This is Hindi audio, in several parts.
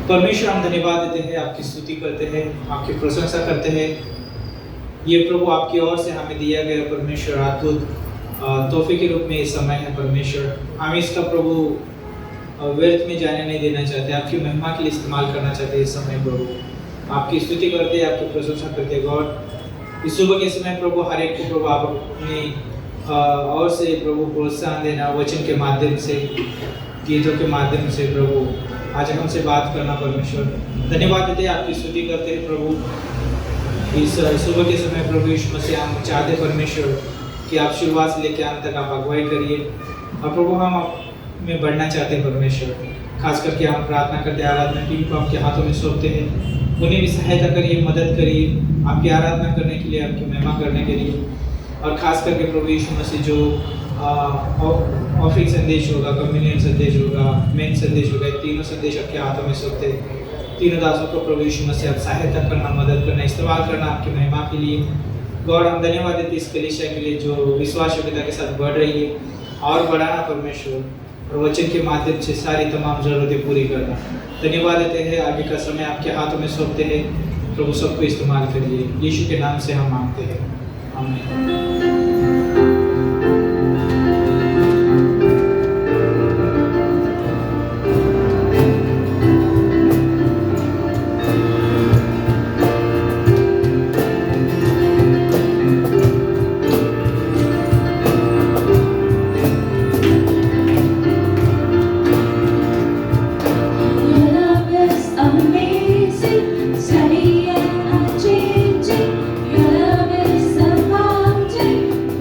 परमेश्वर हम धन्यवाद देते हैं, आपकी स्तुति करते हैं, आपकी प्रशंसा करते हैं। ये प्रभु आपकी ओर से हमें दिया गया परमेश्वर अद्भुत तोहफे के रूप में ये समय है परमेश्वर। हम इसका प्रभु व्यर्थ में जाने नहीं देना चाहते, आपकी महिमा के लिए इस्तेमाल करना चाहते हैं। इस समय प्रभु आपकी स्तुति करते हैं, आपकी प्रशंसा करते हैं। गॉड इस सुबह के समय प्रभु हर एक को प्रभु आप अपनी और से प्रभु प्रोत्साहन देना, वचन के माध्यम से, गीतों के माध्यम से प्रभु आज हमसे बात करना परमेश्वर। धन्यवाद देते हैं, आपकी स्तुति करते हैं प्रभु। इस सुबह के समय प्रभु यीशु मसीह हम चाहते परमेश्वर कि आप शुरुआत से लेकर अंत तक आप अगुवाई करिए और प्रभु हम आप में बढ़ना चाहते हैं परमेश्वर। खास करके हम प्रार्थना करते हैं, आराधना टीम को आपके हाथों में सौंपते हैं, उन्हें भी सहायता करिए, मदद करिए आपकी आराधना करने के लिए, आपकी महिमा करने के लिए। और खास करके प्रभु यीशु मसीह जो ऑफिस संदेश होगा, कम्युनियन संदेश होगा, मेन संदेश होगा, तीनों संदेश आपके हाथों में सौंपते हैं। तीनों दासों को प्रभु यीशु मसीह आप सहायता करना, मदद करना, इस्तेमाल करना आपकी महिमा के लिए। गॉड हम धन्यवाद देते इस कलीसिया के लिए जो विश्वास योग्यता के साथ बढ़ रही है और बढ़ाना परमेश्वर, और वचन के माध्यम से सारी तमाम ज़रूरतें पूरी करना। धन्यवाद देते हैं, आगे का समय आपके हाथों में सौंपते हैं प्रभु, सबको इस्तेमाल करिए। यीशु के नाम से हम मांगते हैं, आमीन। Steady and unchanging, your love is abounding.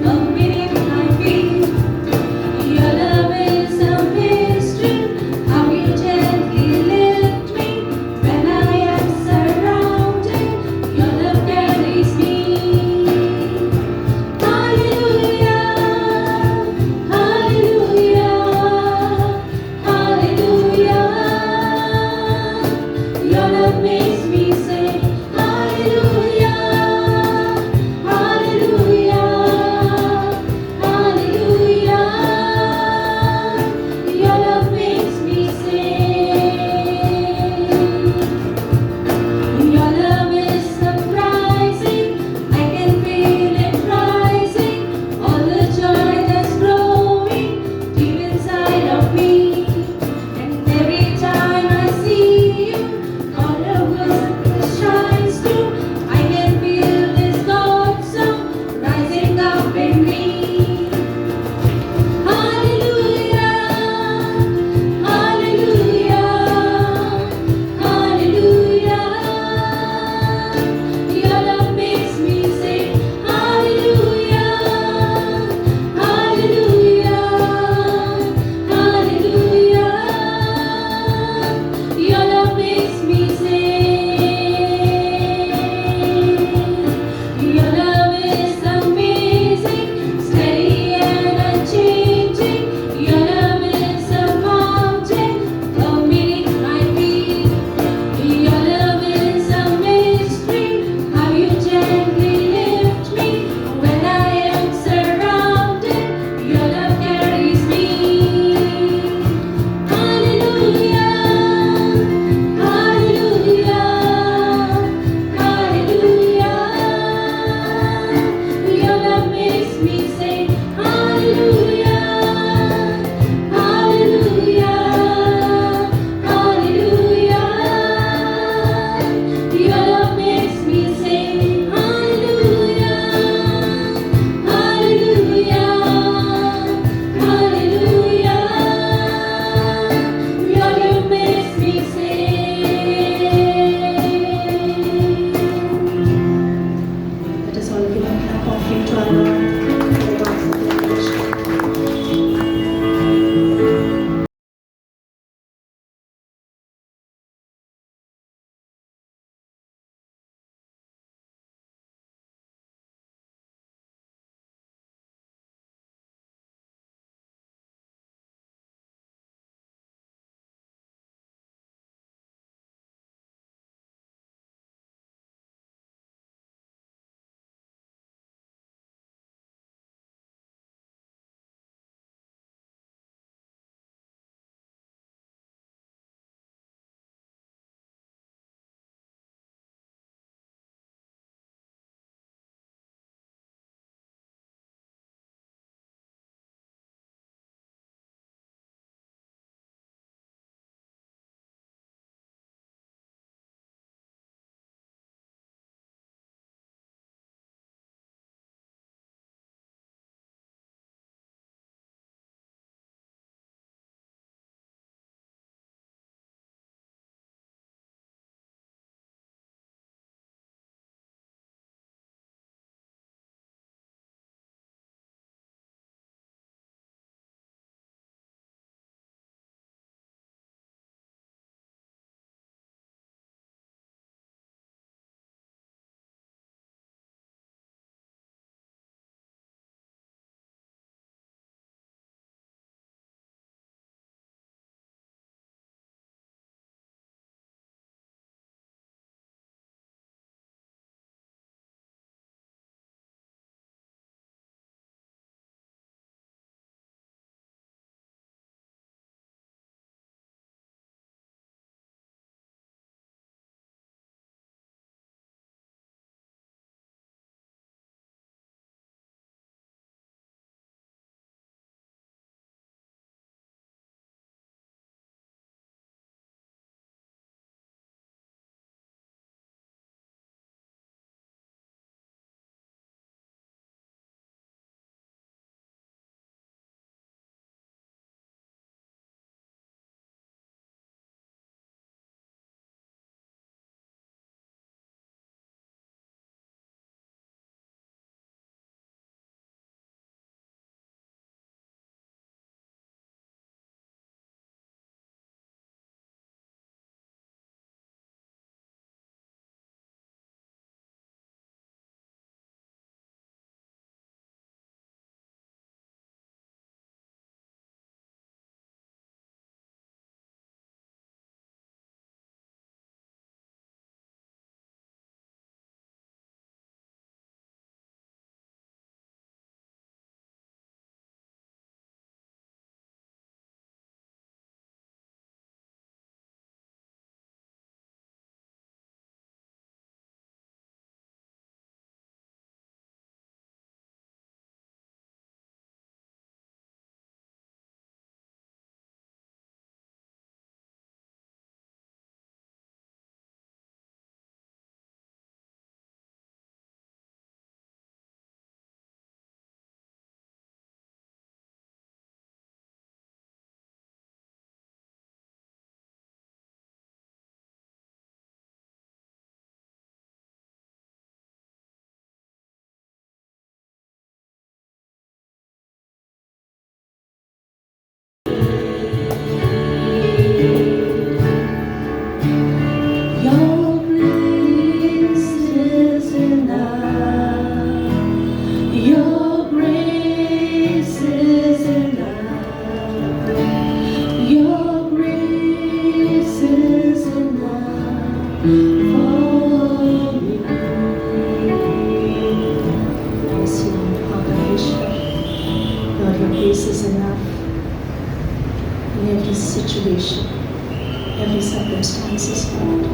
circumstances, Lord.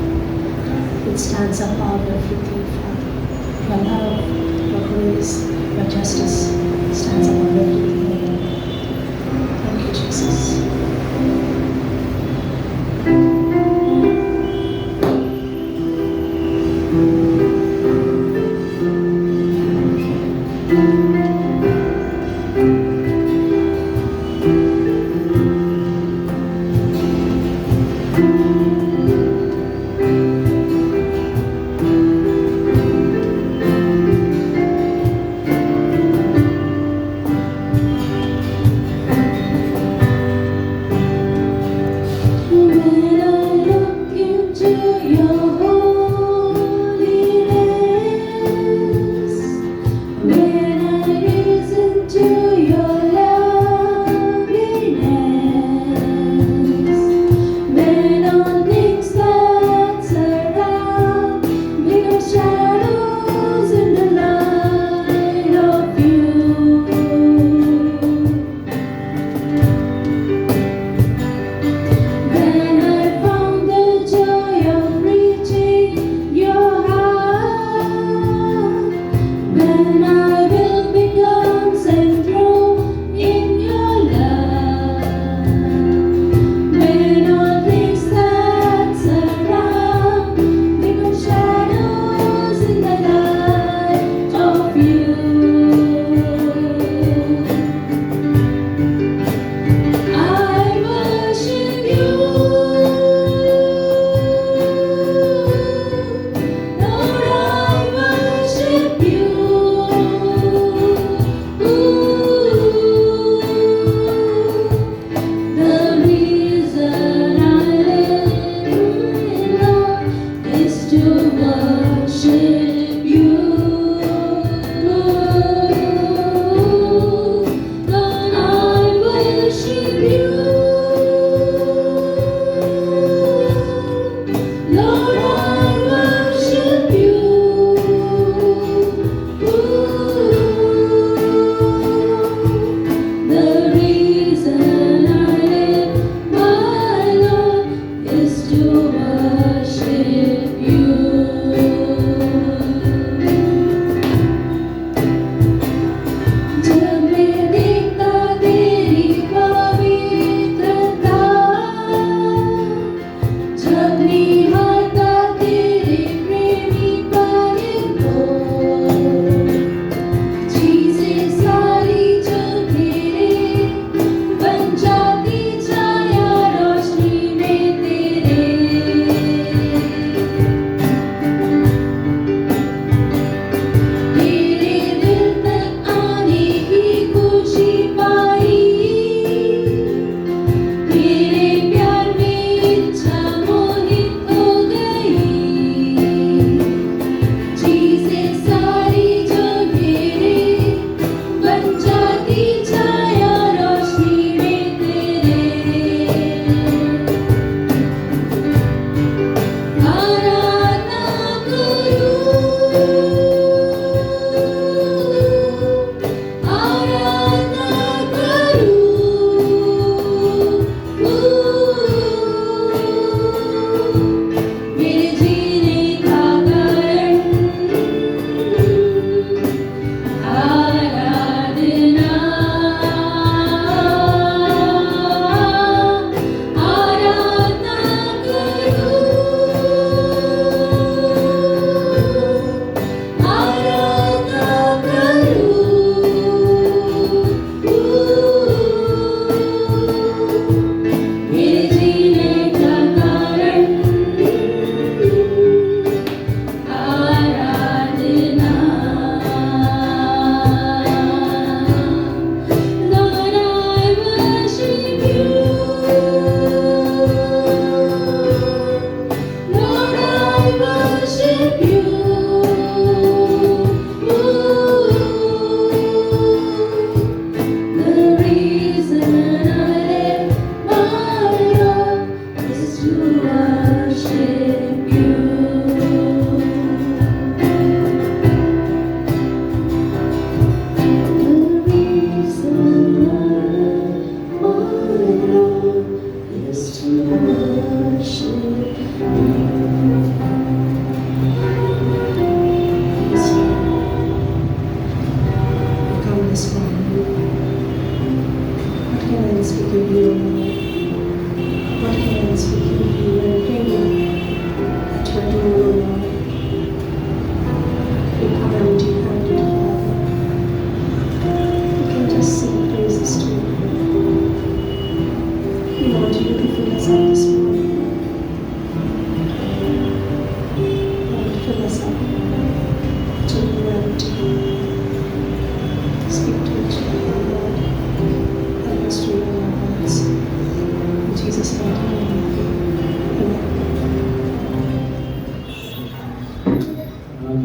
It stands up out everything, Father. Your love, your grace, your justice stands above everything, Lord. Thank you, Jesus. When I look into your holiness, when I listen to your loveliness, when all things that surround become shadows in the light of you. When I found the joy of reaching your heart, when I will become central in your love, when all things that surround become shadows in the light of you. I worship you, Lord, I worship you. The reason I live, Lord, is to worship you. Lord, I worship you. Lord, I worship you. The reason I live, my Lord, is to worship you. जब मैं देखता तेरी पवित्रता, जब निहारता तेरे प्रेमी प्यारे को, चीजें सारी जो तेरे बन जाती छाया रोशनी में तेरे। तेरे दिल तक आने की खुशी पाई, तेरे प्यार में इच्छा मोहित हो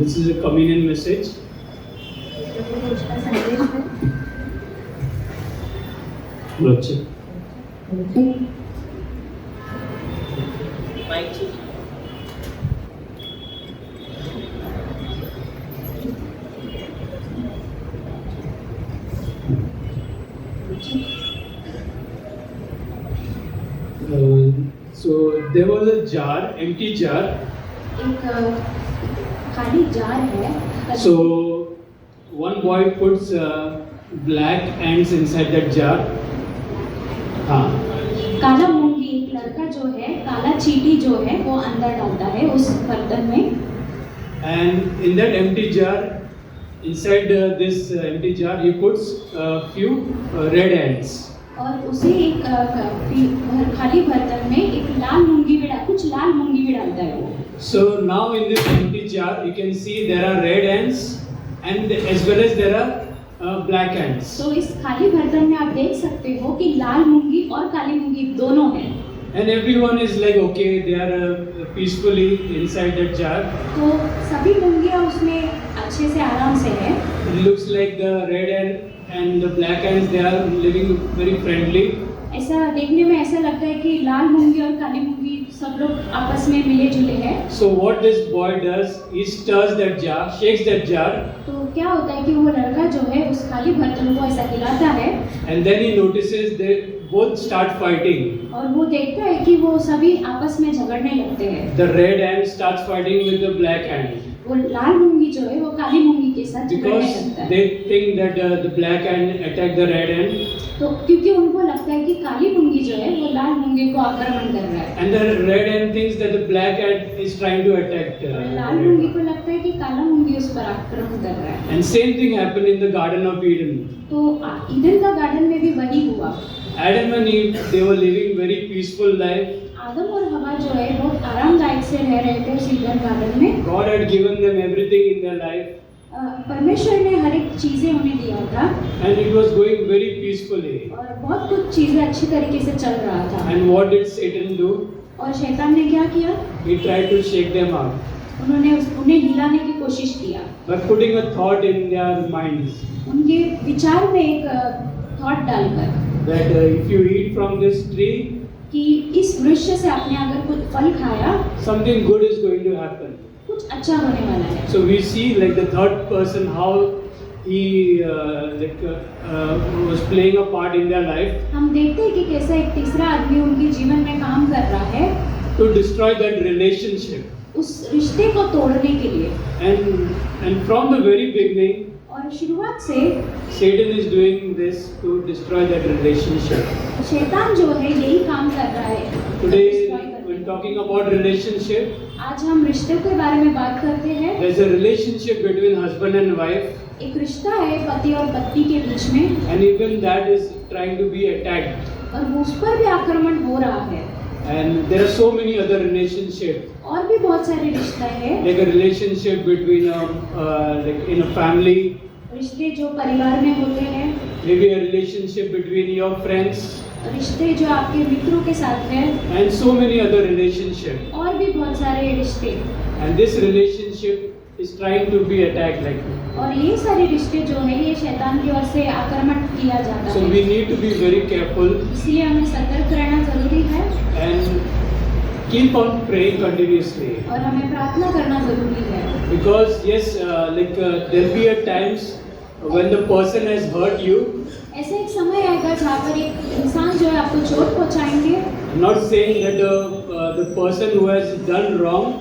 This is a communion message. प्रभु रोज का संदेश है। बच्चे So there was a jar, empty jar. एक खाली जार है। So one boy puts black ants inside that jar. हाँ. काला मूंगी, एक लड़का जो है काला चींटी जो है वो अंदर डालता है उस बर्तन में। And in that empty jar, inside this empty jar, he puts a few red ants. और उसे एक खाली बर्तन में एक लाल मूंगी भी कुछ लाल मूंगी भी डालता है वो। So now in this empty jar, you can see there are red ants, and as well as there are black ants. तो इस खाली बर्तन में आप देख सकते हो कि लाल मूंगी और काली मूंगी दोनों हैं। And everyone is like, okay, they are peacefully inside that jar. तो सभी मूंगियाँ उसमें अच्छे से आराम से हैं। It looks like the red ant and the black ants, they are living very friendly. ऐसा देखने में ऐसा लगता है कि लाल मूंगी और काली मूंगी सब लोग आपस में मिले जुले हैं। So what this boy does, he stirs that jar, shakes that jar. तो क्या होता है कि वो लड़का जो है उस खाली बर्तन को ऐसा हिलाता है। And then he notices they both start fighting. और वो देखता है कि वो सभी आपस में झगड़ने लगते हैं। The red ant starts fighting with the black ant. वो लाल मूंगी जो है वो काली मूंगी के साथ झगड़ने Because लगता है। they think that the black ant attacked the red ant. तो क्योंकि उनको लगता है कि काली मूंगी जो है वो लाल मूंगी को आक्रमण कर रहा है। And the red ant thinks that the black ant is trying to attack. लाल मूंगी को लगता है कि काला मूंगी उस पर आक्रमण कर रहा है। And same thing happened in the Garden of Eden. तो ईदन का गार्डन में भी वही हुआ। Adam and Eve, they were living very peaceful life. आदम और हवा जो है बहुत आरामदायक से रह रहे थे उस ईदन गार्डन में। God had given them everything in their life. परमेश्वर ने हर एक चीजें उन्हें दिया था। And it was going very peacefully. और बहुत कुछ चीजें अच्छी तरीके से चल रहा था। And what did Satan do? और शैतान ने क्या किया? He tried to shake them up उन्हें हिलाने की कोशिश किया। by putting a thought in their minds उनके विचार में एक थॉट डालकर that if you eat from this tree, कि इस वृक्ष से आपने अगर कुछ फल खाया something good is going to happen. कुछ अच्छा होने वाला है। So we see like the third person how he was playing a part in their life हम देखते हैं कि कैसा एक तीसरा आदमी उनके जीवन में काम कर रहा है to destroy that relationship. उस रिश्ते को तोड़ने के लिए। And from the very beginning, और शुरुआत से Satan is doing this to destroy that relationship. शैतान जो है यही काम कर रहा है। Today, destroy करने when का। talking about relationship, आज हम रिश्ते के बारे में बात करते हैं। there's a relationship between husband and wife, एक रिश्ता है पति और पत्नी के बीच में and even that is trying to be attacked. और उस पर भी आक्रमण हो रहा है। And there are so many other relationships, और भी बहुत सारे रिश्ते हैं। like a relationship between like in a family, रिश्ते जो परिवार में होते हैं, maybe a relationship between your friends, रिश्ते जो आपके मित्रों के साथ हैं, and so many other relationships. और भी बहुत सारे रिश्ते। And this relationship is trying to be attacked like that. और ये सारे रिश्ते जो है ये शैतान की ओर से आक्रमण किया जाता So है। we need to be very careful इसलिए हमें सतर्क रहना जरूरी है and keep on praying continuously. और हमें प्रार्थना करना जरूरी है। Because yes, there'll be at times when the person has hurt you. ऐसे एक समय आएगा जहाँ पर एक इंसान जो है आपको चोट पहुँचाएंगे। I'm not saying that the person who has done wrong,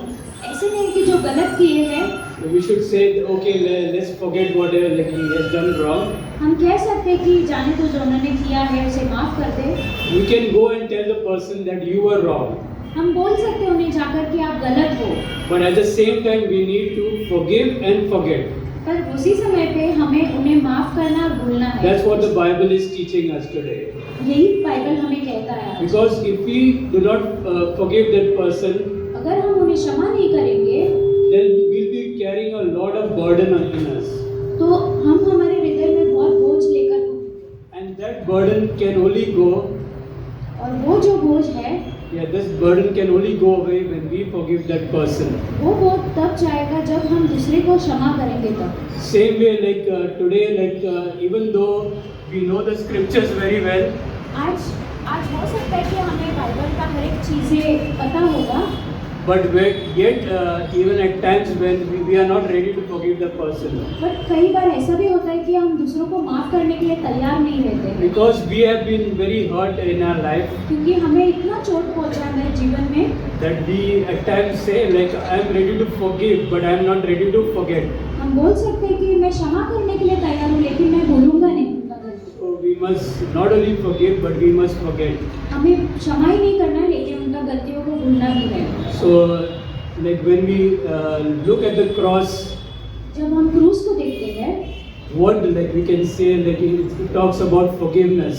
ऐसे नहीं कि जो गलत किए हैं we should say okay, let's forget whatever like he has done wrong. हम कह सकते हैं कि जाने तो जो उन्होंने किया है उसे माफ कर दे। We can go and tell the person that you were wrong. हम बोल सकते हैं उन्हें जाकर कि आप गलत हो। But at the same time, we need to forgive and forget. पर उसी समय पे हमें उन्हें माफ करना और भूलना है। That's what the Bible is teaching us today. यही बाइबल हमें कहता है। Because if we do not forgive that person, अगर हम उन्हें क्षमा नहीं करेंगे then we'll be carrying a lot of burden in us. तो हम हमारे हृदय में बहुत बोझ लेकर And that burden can only go और वो जो बोझ है Yeah, this burden can only go away when we forgive that person. वो बोझ तब जाएगा जब हम दूसरे को क्षमा करेंगे तब। Same way, like today, even though we know the scriptures very well, आज हो सकता है कि हमें बाइबल का हर एक चीज़ें पता होगा, but yet even at times when we are not ready to forgive the person, but कई बार ऐसा भी होता है कि हम दूसरों को माफ करने के लिए तैयार नहीं रहते हैं, because we have been very hurt in our life क्योंकि हमें इतना चोट पहुंचा है जीवन में that we at times say like I am ready to forgive but I am not ready to forget. हम बोल सकते हैं कि मैं क्षमा करने के लिए तैयार हूँ लेकिन मैं भूलूंगा नहीं उनका गलती। So we must not only forgive but we must forget. हमें क्षमा ही नहीं करना है लेकिन उनका गलतियों को भूलना भी है। So like when we look at the cross, जब हम क्रूस को देखते हैं, what like we can say like it talks about forgiveness.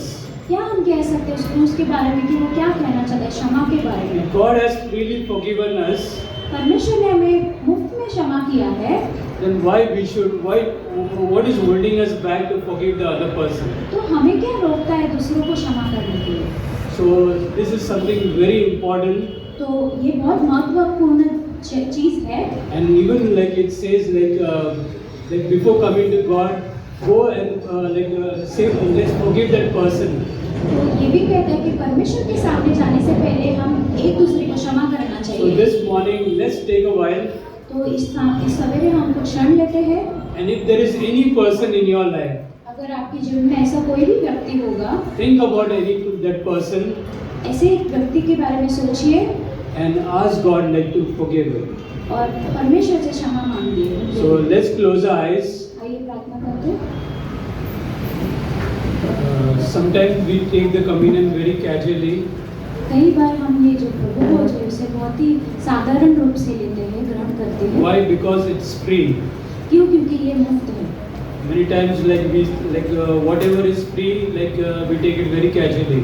क्या हम कह सकते हैं उस क्रूस के बारे में कि वो क्या कहना चाहता है क्षमा के बारे में? If God has freely forgiven us, परमेश्वर ने हमें मुफ्त में क्षमा किया है, then what is holding us back to forgive the other person? तो हमें क्या रोकता है दूसरों को क्षमा करने के लिए? So this is something very important, तो ये बहुत महत्वपूर्ण चीज़ है। and even like it says like before coming to God, go and say let's forgive that person. तो ये भी कहता है कि परमेश्वर के सामने जाने से पहले हम एक दूसरे को क्षमा करना So चाहिए। this morning let's take a while, तो इस सवेरे हम कुछ क्षण लेते हैं। and if there is any person in your life, अगर आपके जीवन में ऐसा कोई भी व्यक्ति होगा, think about that person ऐसे एक व्यक्ति के बारे में सोचिए and ask God like to forgive him. और परमेश्वर से क्षमा मांगिए। So let's close our eyes. आइए प्रार्थना करते हैं। Sometimes we take the communion very casually, कई बार हम ये जो प्रभु भोज है उसे बहुत ही साधारण रूप से लेते हैं, ग्रहण करते हैं। why? Because it's free. क्यों? क्योंकि ये मुफ्त है। Many times whatever is free we take it very casually.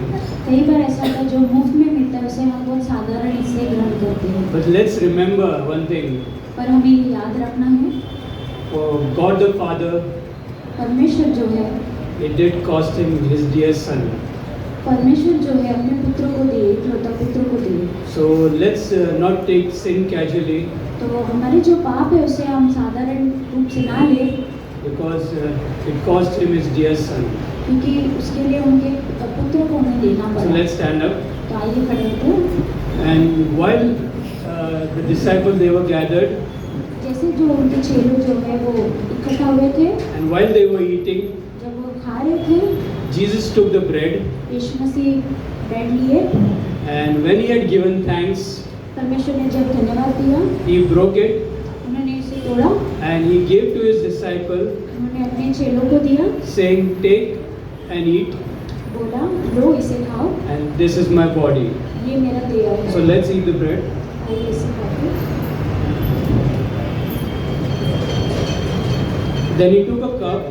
कई बार ऐसा होता है जो मुफ्त में मिलता है उसे हम बहुत साधारण से ग्रहण करते हैं। But let's remember one thing. पर हमें ये याद रखना है, For God the Father, परमेश्वर जो है, it did cost him his dear son. परमेश्वर जो है अपने पुत्र को दिए, इकलौता पुत्र को दिए। So let's not take sin casually, तो हमारे जो पाप है उसे हम साधारण रूप से ना ले, because it cost him his dear son. क्योंकि उसके लिए उनके पुत्र को उन्हें देना So पड़ा। let's stand up. तो आइए खड़े होते हैं। And while the disciples they were gathered, जैसे जो उनके चेलों जो है वो इकट्ठा हुए थे, and while they were eating, जब वो खा रहे थे, Jesus took the bread, यीशु मसीह ब्रेड लिए, and when he had given thanks, परमेश्वर ने जब धन्यवाद दिया, he broke it, उन्होंने उसे तोड़ा, and he gave to his disciple, उन्होंने अपने चेलों को दिया, saying, "Take and eat, बोला लो इसे खाओ, and this is my body." ये मेरा देह है। So let's eat the bread. आइए इसे खाते हैं। Then he took a cup,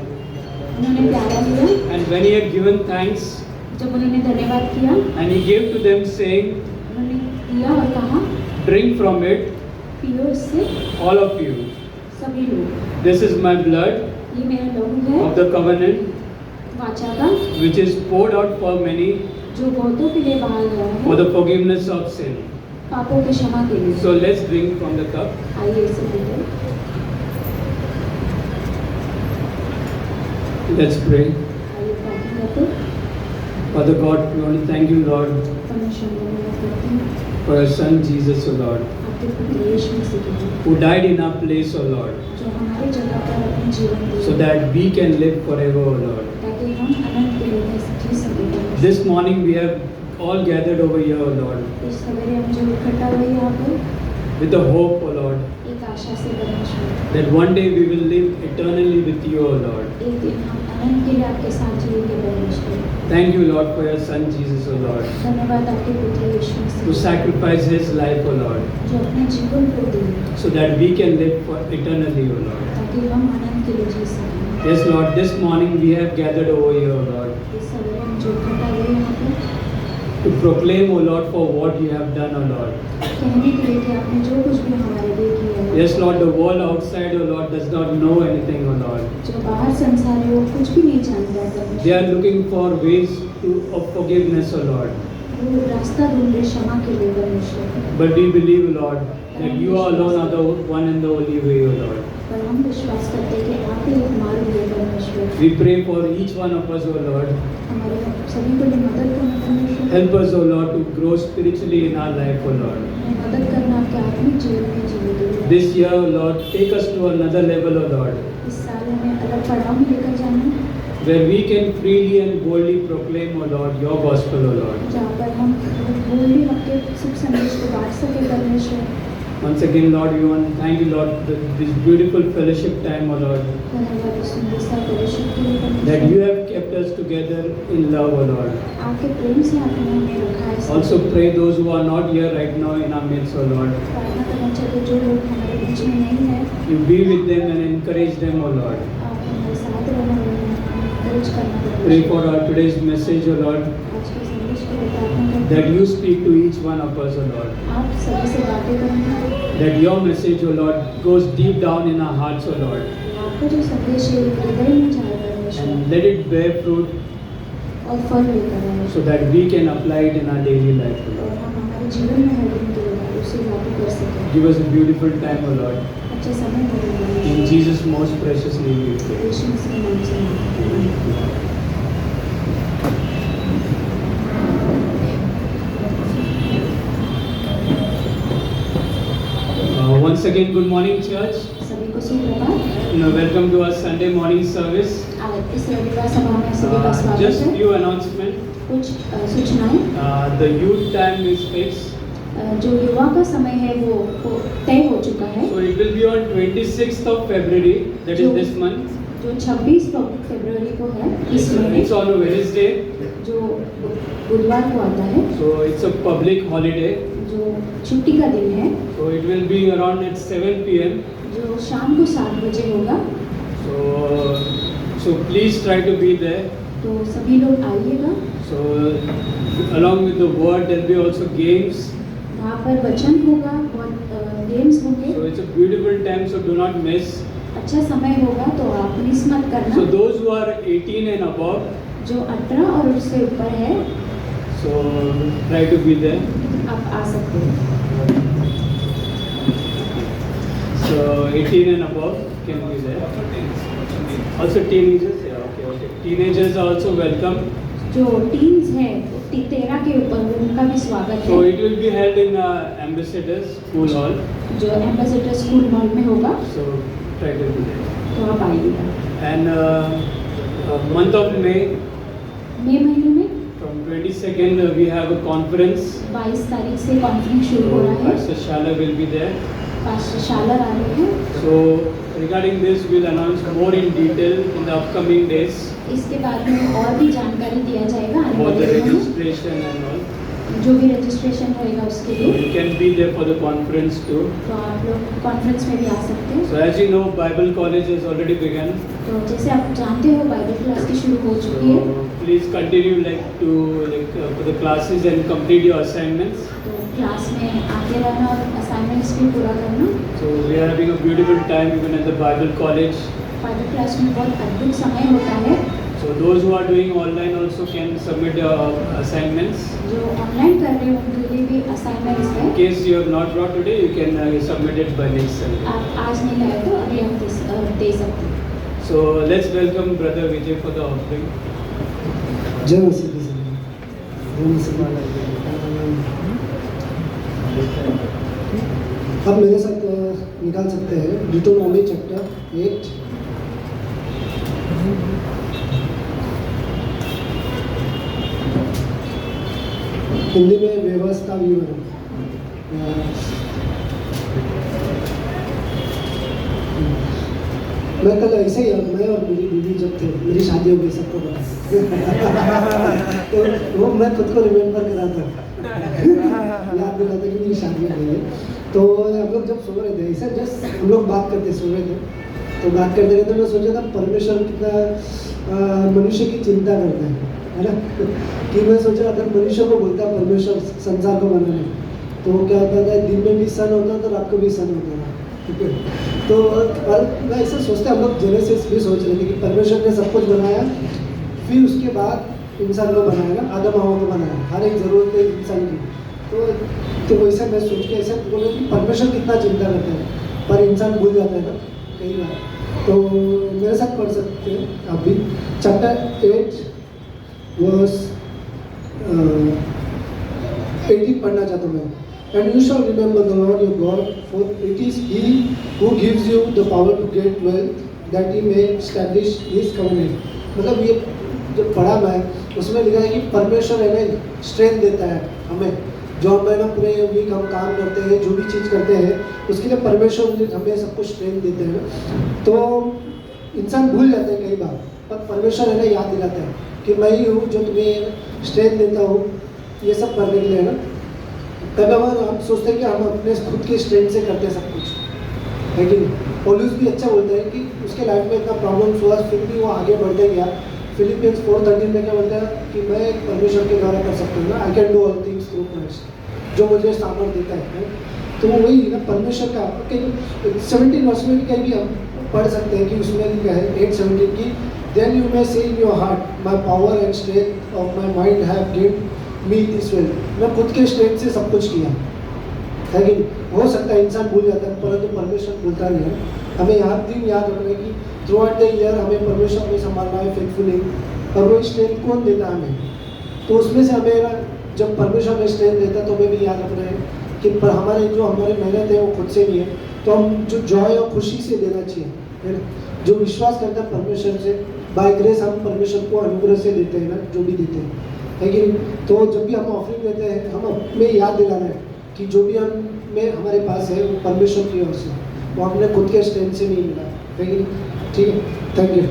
उन्होंने प्याला लिया, and when he had given thanks, जब उन्होंने धन्यवाद किया, and he gave to them, saying, उन्होंने दिया और कहा "Drink from it, पियो इससे all of you. सभी लोग, This is my blood ये मेरा लहू है of the covenant, वाचा का, which is poured out for many जो बहुतों के लिए बहाया गया for है the forgiveness of sin." पापों की क्षमा के लिए। So let's drink from the cup. आइए इसे पीते हैं। Let's pray. आइए प्रार्थना करते हैं। Father God, we want to thank you, Lord, परमेश्वर धन्यवाद करते हैं for your Son Jesus, O Lord, आपके पुत्र यीशु मसीह के लिए, who died in our place, O Lord, जो हमारे जगह पर अपने जीवन दिए, so that we can live forever, O Lord. ताकि हम अनंत के लिए जी सकें। This morning we have all gathered over here, O Lord, इस सवेरे हम जो इकट्ठा हुए यहाँ पर with the hope, O Lord, एक आशा से परमेश्वर, that one day we will live eternally with you, O Lord. एक दिन हम अनंत के लिए आपके साथ जिएंगे परमेश्वर। Thank you, Lord, for your Son Jesus, O Lord, धन्यवाद आपके पुत्र यीशु who Masih, sacrificed his life, O Lord, जो अपने जीवन को दिए so that we can live for eternally, O Lord. ताकि हम अनंत के लिए जी सकें। Yes, Lord, this morning we have gathered over here, O Lord, इस सवेरे हम जो इकट्ठा हुए यहाँ पर to proclaim, O Lord, for what you have done, O Lord. कहने के लिए कि आपने जो कुछ भी हमारे लिए किया है, Yes, Lord, the world outside, O Lord, does not know anything, O Lord. जो बाहर संसार है वो कुछ भी नहीं जानता है They परमेश्वर। are looking for ways of forgiveness, O Lord. वो वो रास्ता ढूंढ रहे क्षमा के लिए परमेश्वर। But we believe, Lord, that you alone are the one and the only way, O Lord. पर हम विश्वास करते हैं कि आप ही एक मार्ग है परमेश्वर। We pray for each one of us, O Lord. हमारे सभी को लिए मदद करना परमेश्वर। Help us, O Lord, to grow spiritually in our life, O Lord. मदद करना आपके आत्मिक जीवन में जीने के लिए। This year, O Lord, take us to another level, O Lord, इस साल हमें अलग पड़ाव में लेकर जाना, where we can freely and boldly proclaim, O Lord, your gospel, O Lord. जहाँ पर हम बोलने आपके शुभ संदेश को बांट सके परमेश्वर। Once again, Lord, we want to thank you, Lord, for this beautiful fellowship time, O Lord, धन्यवाद इस सुंदर सा फellowship के लिए that परमेश्वर। you have kept us together in love, O Lord. आपके प्रेम से आपने हमें रखा है। Also pray those who are not here right now in our midst, O Lord. प्रार्थना करना चाहिए जो लोग हमारे बीच में नहीं है, You be with them and encourage them, O Lord. आप हमारे साथ रहना, उन्हें encourage करना Pray परमेश्वर। for our today's message, O Lord, आज के संदेश के लिए प्रार्थना करते that हैं। you speak to each one of us, O Lord. आप सभी से बातें करेंगे। That your message, O Lord, goes deep down in our hearts, O Lord, आपका जो संदेश है हृदय में जाए परमेश्वर and let it bear fruit और फल लेकर आए, so that we can apply it in our daily life, O और Lord. हम हमारे जीवन में हर दिन के लिए उसे लागू कर सकें। Give us a beautiful time, O Lord. अच्छा समय मिलेगा। In Jesus' most precious name we pray. यीशु मसीह के नाम से मांगते हैं। Once again, good morning, church. सभी को सुप्रभात। Welcome to our Sunday morning service. आज इस रविवार सभा में सभी का स्वागत Just है। few announcements. कुछ सूचनाएं। The youth time is fixed. जो युवा का समय है वो तय हो चुका है। So it will be on 26th of February, that is जो- this month. जो 26 फरवरी को है इस महीने, It's on a Wednesday, जो बुधवार को आता है, so it's a public holiday. जो छुट्टी का दिन है, So it will be around at 7 p.m. जो शाम को 7 बजे होगा। So please try to be there. तो सभी लोग आइएगा। So along with the word, there'll be also games. वहाँ पर वचन होगा और गेम्स होंगे। So it's a beautiful time, so do not miss. अच्छा समय होगा तो आप मिस मत So करना। those who are 18 and above, जो 18 और उससे ऊपर है so try to be there. आप आ सकते हैं। So 18 and above can be there. Also teenagers, yeah, okay. Teenagers are also welcome. जो टीन्स है 13 के ऊपर उनका भी स्वागत So है। it will be held in Ambassadors School Hall. जो एम्बेसडर स्कूल मॉल में होगा So try to be there. तो आप आइएगा। And month of May, मई महीने में from 22nd, we have a conference. 22 तारीख से कॉन्फ्रेंस शुरू हो So रहा है। Pastor Shala will be there. Pastor Shaler आ रहे हैं। So regarding this, we'll announce more in detail in the upcoming days इसके बारे में और भी जानकारी दिया जाएगा आने about the वाले दिनों में। registration and all. जो भी रजिस्ट्रेशन होएगा उसके So लिए, you can be there for the conference too. तो आप लोग कॉन्फ्रेंस में भी आ सकते हैं। So as you know, Bible college has already begun. तो जैसे आप जानते हो बाइबल क्लास की शुरू हो चुकी है। So please continue for the classes and complete your assignments. तो क्लास में आते रहना और असाइनमेंट्स भी पूरा करना। So we are having a beautiful time even at the Bible college. Bible class में बहुत अद्भुत समय होता है। So those who are doing online also can submit assignments. जो ऑनलाइन कर रहे हैं उनके लिए भी असाइनमेंट्स है। In case you have not brought today, you can submit it by next Sunday. आप आज नहीं लाए तो अगले हफ्ते दे सकते हैं। So let's welcome Brother Vijay for the offering. जय मसीह की जय। जय मसीह। अब मेरे साथ निकाल सकते हैं डिटोनॉमी चैप्टर 8। हिंदी में व्यवस्था विवरण। मैं कल ऐसे ही मैं और मेरी बीवी जब थे, मेरी शादी हो गई सबको पता तो वो मैं खुद को रिमेम्बर करा था, याद दिला था कि मेरी शादी हो गई है। तो हम लोग जब सो रहे थे ऐसे जस्ट हम लोग बात करते सो रहे थे, तो बात करते रहते मैं सोचा था परमेश्वर कितना मनुष्य की चिंता करता है ना। कि मैं सोचा अगर मनुष्य को बोलता परमेश्वर संसार को बनाने, तो क्या होता था दिन में भी सन होता था, रात को भी सन होता था। ठीक है, तो और मैं ऐसा सोचते हम लोग जेनेसिस भी सोच रहे थे कि परमेश्वर ने सब कुछ बनाया, फिर उसके बाद इंसान को बनाया ना, आदम हवा को बनाया, हर एक ज़रूरत है इंसान की। तो वैसे मैं सोच के ऐसे बोले कि परमेश्वर कितना चिंता करता है, पर इंसान भूल जाता है ना कई बार। तो मेरे साथ पढ़ सकते हैं आप भी, चैप्टर 8 वर्स 18 पढ़ना चाहता हूँ मैं। And you shall remember the Lord your God, for it is he who gives you the power to get wealth that he may establish his covenant. मतलब ये जब पढ़ा मैं, उसमें लिखा है कि परमेश्वर है ना स्ट्रेंथ देता है हमें, जो हम है ना पूरे वीक हम काम करते हैं, जो भी चीज़ करते हैं उसके लिए परमेश्वर हमें सब कुछ स्ट्रेंथ देते हैं। तो इंसान भूल जाते हैं कई बार, पर परमेश्वर है ना याद दिलाता है कि मैं ही हूँ जो तुम्हें स्ट्रेंथ देता हूँ ये सब करने के लिए ना। कभी हम सोचते हैं कि हम अपने खुद के स्ट्रेंथ से करते हैं सब कुछ, है कि नहीं। पौलुस भी अच्छा बोलता है कि उसके लाइफ में इतना प्रॉब्लम्स हुआ फिर भी वो आगे बढ़ते गया। फिलिपियंस 4:13 में क्या बोलता है कि मैं परमेश्वर के द्वारा कर सकता हूँ ना, I can do all things through Christ जो मुझे सामर्थ्य देता है। तो वही ना परमेश्वर का 17 वर्ष में भी कहीं भी हम पढ़ सकते हैं कि उसमें लिखा है 8:17 की, देन यू मे से in your heart my power and strength of my mind have given me this well. मैं खुद के स्ट्रेंथ से सब कुछ किया है कि हो सकता है इंसान भूल जाता है, परंतु परमेश्वर भूलता नहीं है। हमें यहाँ दिन याद रखना है कि थ्रू आउट द ईयर हमें परमेश्वर में संभालना है फेथफुली, और वो स्ट्रेंथ कौन देता है हमें। तो उसमें से हमें जब परमेश्वर में स्ट्रेंथ देता है तो हमें भी याद रखना है कि पर हमारी मेहनत है वो खुद से नहीं है, तो हम जो जॉय और खुशी से देना चाहिए, है ना। जो विश्वास करता है परमेश्वर से, बाय ग्रेस हम परमेश्वर को अनुग्रह से देते हैं ना, जो भी देते हैं, है कि नहीं। तो जब भी हम ऑफरिंग देते हैं हम हमें याद दिलाना है कि जो भी हमारे पास है वो परमेश्वर की ओर से, वो हमने खुद के स्ट्रेंथ से नहीं मिला, है कि नहीं। ठीक है, thank you.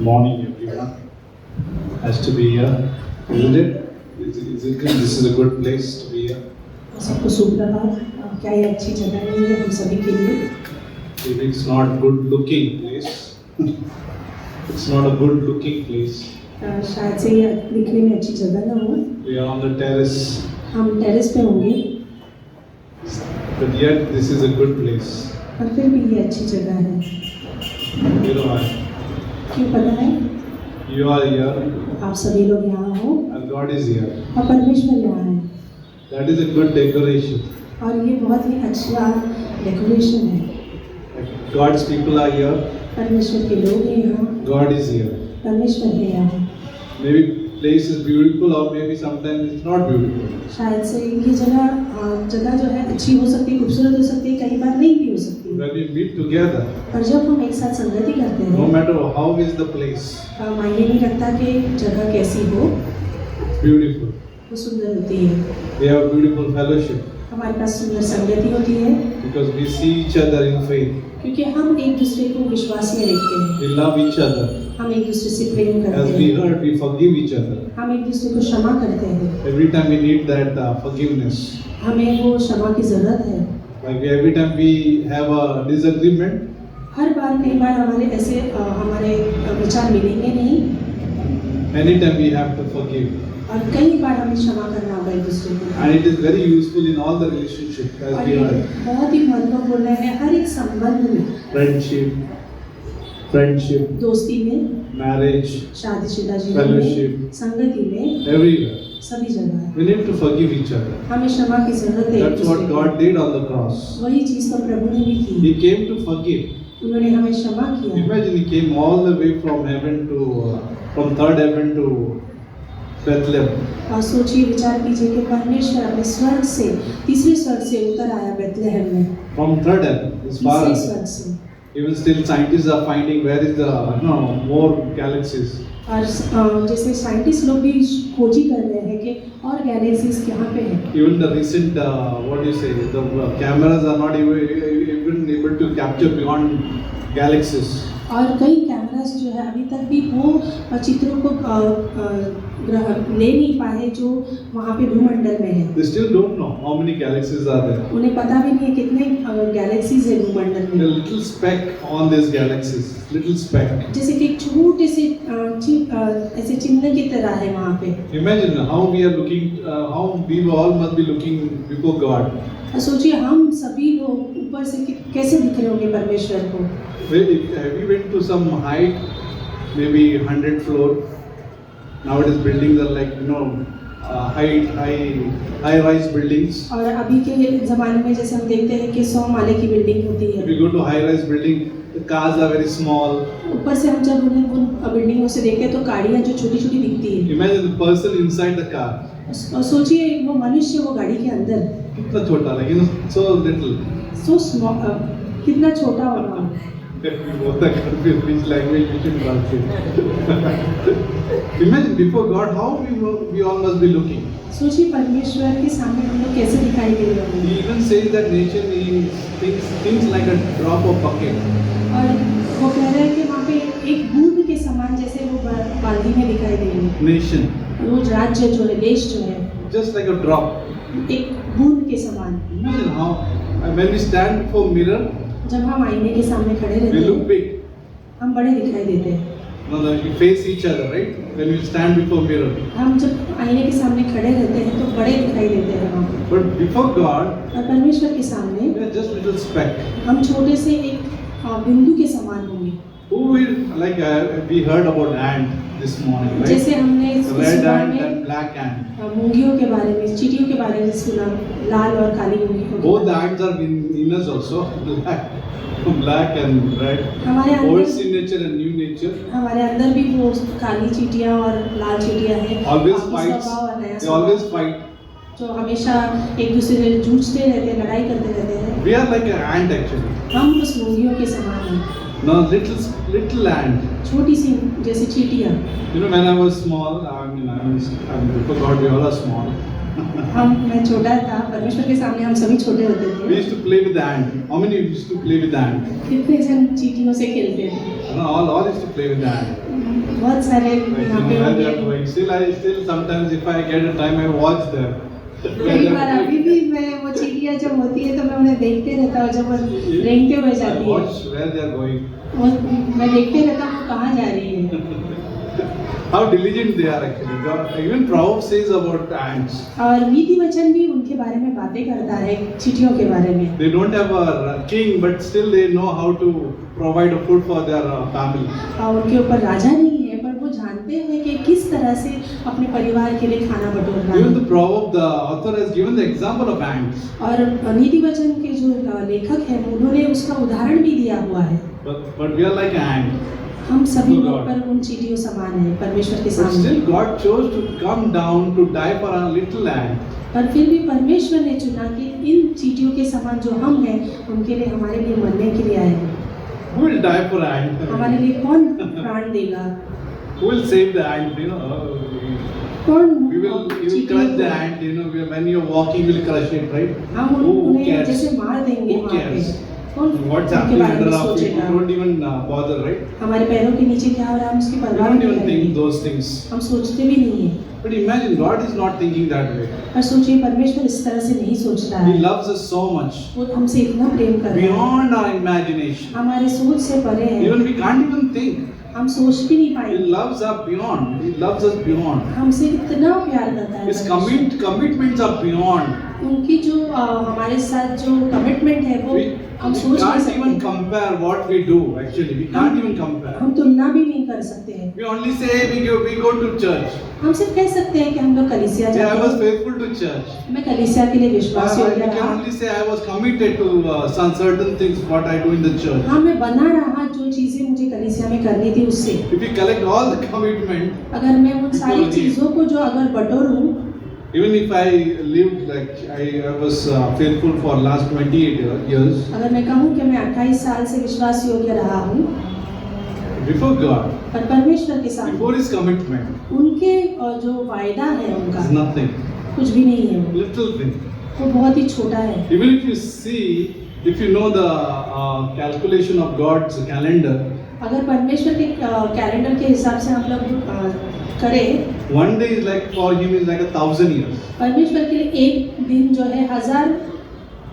Morning, everyone. Has to be here, isn't it? Is it good? This is a good place to be here. सबको सुप्रभात। क्या ये अच्छी जगह नहीं है हम सभी के लिए? If it's not good looking place, it's not a good looking place. शायद से ये दिखने में अच्छी जगह ना हो। We are on the terrace, हम टेरेस पे होंगे, but yet this is a good place. पर फिर भी ये अच्छी जगह है। You know why? क्यों पता है? You are here आप सभी लोग यहाँ हो and God is here. और परमेश्वर यहाँ है, That is a good decoration. और ये बहुत ही अच्छा डेकोरेशन है। God's people are here. परमेश्वर के लोग हैं यहाँ, God is here. परमेश्वर है यहाँ। Maybe place is beautiful or maybe sometimes it's not beautiful. शायद से ये जगह जो है अच्छी हो सकती है, खूबसूरत हो सकती है, कई बार नहीं भी हो सकती है। When we meet together, पर जब हम एक साथ संगति करते no हैं, matter how is the place, मायने नहीं रखता कि जगह कैसी हो, beautiful. वो सुंदर होती है। We have beautiful fellowship हमारे पास सुंदर संगति होती है because we see each other in faith. क्योंकि हम एक दूसरे को विश्वास में रखते हैं, We love each other. हम एक दूसरे से प्रेम As करते we हैं, heard, we forgive each other. हम एक दूसरे को क्षमा करते हैं। Every time we need that forgiveness. हमें वो क्षमा की जरूरत है। Like every time we have a disagreement, हर बार कई बार हमारे ऐसे हमारे विचार मिलेंगे नहीं, anytime we have to forgive. और कई बार हमें क्षमा करना होगा एक दूसरे को। And it is very useful in all the relationships, as और we ये heard. बहुत ही महत्वपूर्ण है हर एक संबंध में, Friendship, दोस्ती में, marriage, शादीशुदा जीवन में, Fellowship. संगति में, everywhere. सभी जगह We need to forgive each other. हमें क्षमा की जरूरत है एक That's what दूसरे को। God did on the cross. वही चीज तो प्रभु ने भी की, He came to forgive. उन्होंने हमें क्षमा किया। Imagine He came all the way from heaven to, from third heaven to Bethlehem. और सोचिए, विचार कीजिए कि परमेश्वर अपने स्वर्ग से, तीसरे स्वर्ग से उतर आया बेथलेहम में, From third heaven, as far तीसरे as स्वर्ग से। even still scientists are finding where is the more galaxies. और जैसे साइंटिस्ट लोग भी खोजी कर रहे हैं कि और गैलेक्सीज कहाँ पे हैं। Even the recent what do you say, the cameras are not even able to capture beyond galaxies. और कई कैमरास जो है अभी तक भी वो चित्रों को ले नहीं पाए जो वहाँ पे भूमंडल में है। They still don't know how many galaxies are there. उन्हें पता भी नहीं है कितने गैलेक्सीज है भूमंडल A में। little speck on these galaxies, little speck. जैसे कि एक छोटे से ऐसे चिन्ह की तरह है वहाँ पे। Imagine how we are looking, how we all must be looking before God. और सोचिए हम सभी लोग ऊपर से कैसे दिख रहे होंगे परमेश्वर को। We went to some height, maybe 100 floor. Nowadays buildings are like high-rise buildings. और अभी के ज़माने में जैसे हम देखते हैं कि 100 माले की बिल्डिंग होती If है। you go to high-rise building, the cars are very small. ऊपर से हम जब उन्हें उन बिल्डिंगों से देखते हैं तो गाड़ियाँ जो छोटी छोटी दिखती है। Imagine the person inside the car. और सोचिए वो मनुष्य वो गाड़ी के अंदर कितना छोटा, like so little. So small, कितना छोटा होगा। Which language we should translate. Imagine before God how we all must be looking. सोचिए परमेश्वर के सामने हम लोग कैसे दिखाई दे रहे He होंगे। even says that nature is things like a drop of bucket. और वो कह रहे हैं कि वहाँ पे एक बूंद के समान जैसे वो बाल्टी में दिखाई दे रही है। Nation, वो राज्य जो है, देश जो है, just like a drop. एक बूंद के समान। Imagine how when we stand before mirror, जब हम आईने के सामने खड़े we रहते look हैं big. हम बड़े दिखाई देते हैं। No, we face each other, right? When we stand before mirror. हम जब आईने के सामने खड़े रहते हैं तो बड़े दिखाई देते हैं वहाँ पे। But before God, और परमेश्वर के सामने we are just little speck. हम छोटे से एक बिंदु के समान होंगे। Who will, like we heard about ant this morning, right? जैसे हमने इस Red सुबह ant में and black ant. मूंगियों के बारे में, चींटियों के बारे में सुना, लाल और काली मूंगी। Both the ants are in us also, black and red. हमारे Old अंदर sin nature and new nature. हमारे अंदर भी वो काली चींटियाँ और लाल चींटियाँ हैं। Always बाकी fights. स्वभाव और नया They स्वभाव, always fight. जो हमेशा एक दूसरे से जूझते रहते हैं, लड़ाई करते रहते हैं। We are like an ant actually. हम उस मूंगियों के समान हैं, No, little ant. छोटी सी जैसे चींटियाँ। When I was small, before God, we all are small. मैं छोटा था, परमेश्वर के सामने हम सभी छोटे होते We थे। used to play with the ant. How many used to play with the ant? कितने जन चींटियों से खेलते थे। No, all used to play with the ant. बहुत सारे Like, यहाँ पे where they are होंगे। going. Still sometimes if I get a time, I watch them. कई बार अभी भी मैं वो चिड़िया जब होती है तो मैं उन्हें देखते रहता हूँ, जब वो रेंगते हुए I जाती है, watch where they are going. मैं देखते रहता हूँ वो कहाँ जा रही है। How diligent they are actually. Even Proverbs says about ants. और नीति वचन भी उनके बारे में बातें करता है, चींटियों के बारे में। They don't have a king, but still they know how to provide a food for their family. और उनके ऊपर राजा नहीं है, पर वो जानते हैं कि किस तरह से अपने परिवार के लिए खाना बटोरना Even the है। proverb, the author has given the example of ants. और नीति वचन के जो लेखक हैं उन्होंने उसका उदाहरण भी दिया हुआ है। But we are like ant. हम सभी to लोग God. पर उन चींटियों समान हैं परमेश्वर के But सामने। still God chose to come down to die for our little ant. पर फिर भी परमेश्वर ने चुना कि इन चींटियों के समान जो हम हैं उनके लिए हमारे लिए मरने के लिए आए हैं। Who will die for ant? हमारे लिए कौन प्राण देगा? Who will save the ant? You know, कौन we will चींटियों crush the को- ant. You know, when you're walking, we'll crush it, right? हम Who उन्हें cares? जैसे मार देंगे Who वहाँ पे। cares? कौन What's उनके happening बारे में under our feet? सोचेगा? We don't even bother, right? हमारे पैरों के नीचे क्या हो रहा है हम उसकी We परवाह don't नहीं even think करेंगे। those things. हम सोचते भी नहीं है। But imagine, God is not thinking that way. पर सोचिए परमेश्वर इस तरह से नहीं सोच रहा He है। loves us so much, वो हमसे इतना प्रेम कर रहा है, beyond our imagination. हमारे सोच से परे है। Even we can't even think. हम सोच भी नहीं He पाएंगे। loves us beyond. He loves us beyond. हमसे इतना प्यार करता है His परमेश्वर। commitments are beyond. उनकी जो हमारे साथ जो कमिटमेंट है वो We हम सोच नहीं can't even सकते। compare what we do. Actually, we can't even compare. हम तुलना भी नहीं कर सकते हैं। We only say we go to church. हम सिर्फ कह सकते हैं कि हम लोग कलीसिया Yeah, I जाते was हैं। faithful to church. मैं कलीसिया के लिए विश्वास We योग्य can रहा। only say I was committed to some certain things what I do in the church. हाँ मैं बना रहा जो चीजें मुझे कलीसिया में करनी थी उससे। If we collect all the commitment, अगर मैं उन सारी चीजों को जो अगर बटोरूं, even if I lived like I was faithful for last 28 years अगर मैं कहूँ कि मैं 28 साल से विश्वास योग्य रहा हूँ, before God, पर परमेश्वर के साथ before His commitment, उनके जो वायदा है उनका is nothing. कुछ भी नहीं है, Little thing. वो बहुत ही छोटा है। Even if you see, if you know the calculation of God's calendar, अगर परमेश्वर के कैलेंडर के हिसाब से हम लोग करें, one day is like for Him is like 1,000 years. परमेश्वर के लिए एक दिन जो है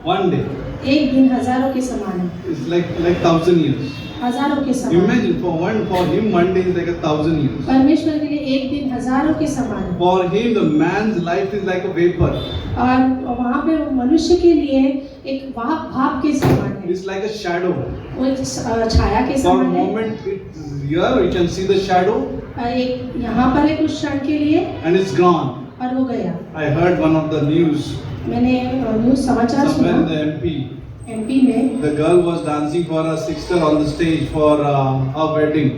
One day एक दिन हजारों के समान है, is like 1,000 years. हजारों के समान। Imagine for Him one day is like 1,000 years. परमेश्वर के लिए एक दिन हजारों के समान है। For Him the man's life is like a vapor. और वहाँ पे मनुष्य के लिए एक भाप के समान है, It's like a shadow. वो एक छाया के For a समान है। moment it's here, you can see the shadow एक यहाँ पर है कुछ क्षण के लिए and it's gone. और वो गया। I heard one of the news मैंने न्यूज़ समाचार somewhere in सुना the MP. एमपी में The girl was dancing for her sister on the stage for her wedding.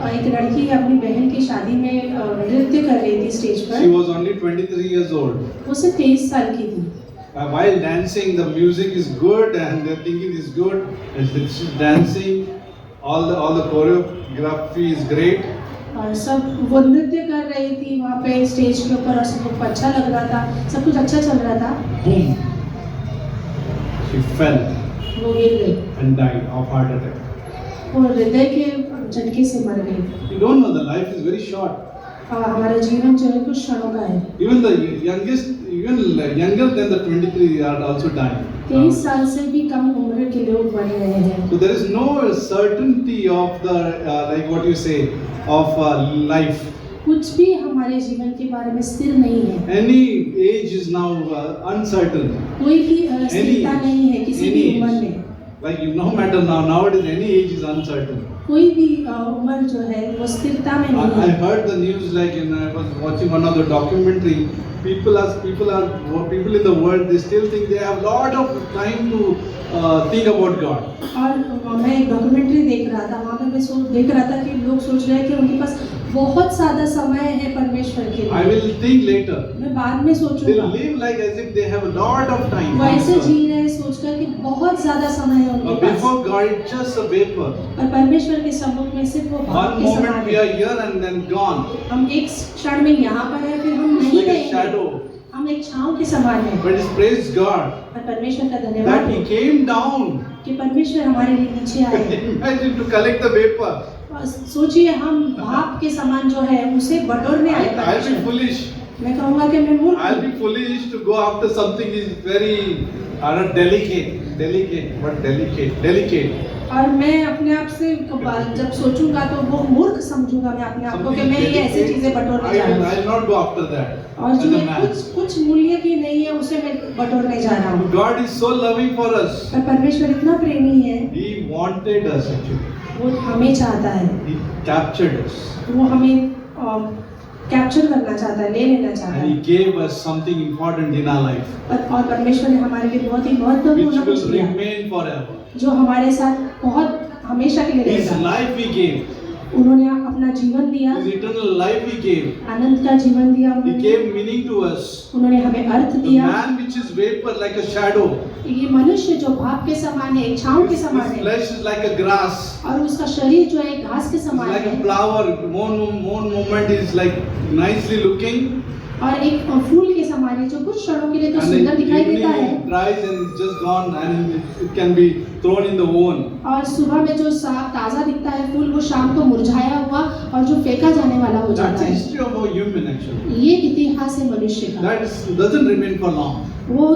एक लड़की अपनी बहन की शादी में नृत्य कर रही थी स्टेज She पर। was only 23 years old. वो सिर्फ 23 साल की थी। While dancing, the music is good and they're thinking it's good. And she's dancing, all the choreography is great. और सब वो नृत्य कर रही थी वहाँ पे स्टेज के ऊपर और सबको अच्छा लग रहा था, सब कुछ अच्छा चल रहा था। Boom! She fell वो गिर गई, and died of heart attack. वो हृदय के झटके से मर गई। You don't know, the life is very short. हमारा जीवन जो है कुछ क्षणों का है। Even the youngest, even younger than the 23 are also dying. 23 साल से भी कम उम्र के लोग मर रहे हैं। So there is no certainty of the like what you say of life. कुछ भी हमारे जीवन के बारे में स्थिर नहीं है। Any age is now uncertain. कोई भी स्थिरता नहीं है किसी भी any उम्र age. में। Like no matter nowadays any age is uncertain. कोई भी उम्र जो है वो स्थिरता में नहीं I है। heard the news like I was watching one of the documentary. People in the world they still think they have lot of time to think about God. और मैं एक डॉक्यूमेंट्री देख रहा था, वहाँ पे मैं देख रहा था कि लोग सोच रहे हैं कि उनके पास बहुत ज़्यादा समय है परमेश्वर के I लिए। will think later. मैं बाद में They सोचूंगा। live like as if they have a lot of time. वो ऐसे जी रहे हैं सोचकर कि बहुत ज़्यादा समय है उनके But pass. before God, it's just a vapor. और परमेश्वर के सम्मुख में सिर्फ वो भाव One के moment समान we है। are here and then gone. हम एक क्षण में यहाँ पर है फिर हम It's नहीं like a रहेंगे। shadow. हम एक छाँव के समान है। But it's praise God और परमेश्वर का that धन्यवाद He हो came down. कि परमेश्वर हमारे लिए नीचे आए। Imagine to collect the vapor. और सोचिए हम भाप के समान जो है उसे बटोरने आए I'll be परमेश्वर। foolish. मैं कहूँगा कि मैं मूर्ख I'll हूँ। be foolish to go after something is very not delicate. और मैं अपने आप से जब सोचूंगा तो वो मूर्ख समझूंगा मैं अपने आप को कि मैं ये ऐसी चीजें बटोरने जा रहा I'll not go after that. हूँ और As जो a है man. कुछ मूल्य की नहीं है उसे मैं बटोरने जा रहा हूँ। God is so loving for us. पर परमेश्वर इतना प्रेमी है, He wanted us actually. वो हमें चाहता है, He captured us. वो हमें कैप्चर करना चाहता है, ले लेना चाहता And है। He gave us something important in our life, और परमेश्वर ने हमारे लिए बहुत ही महत्वपूर्ण which कुछ will दिया remain forever. जो हमारे साथ बहुत हमेशा के लिए His रहेगा। life He gave. उन्होंने अपना जीवन दिया, His eternal life He gave. अनंत का जीवन दिया He उन्होंने, gave meaning to us. उन्होंने हमें अर्थ The दिया। man which is vapor like a shadow, ये मनुष्य जो भाप के समान है, छांव के his समान है, flesh is like a grass, और उसका शरीर जो है घास के it's समान like है, a flower. One moment is like nicely looking, और एक फूल के समान है जो कुछ क्षणों के लिए तो and सुंदर then दिखाई evening देता है, it dries and it's just gone, and it can be thrown in the oven. और सुबह में जो साफ ताजा दिखता है फूल, वो शाम को मुरझाया हुआ और जो फेंका जाने वाला हो That's जाता the है। history of our human actually. ये इतिहास है मनुष्य का, Doesn't remain for long. वो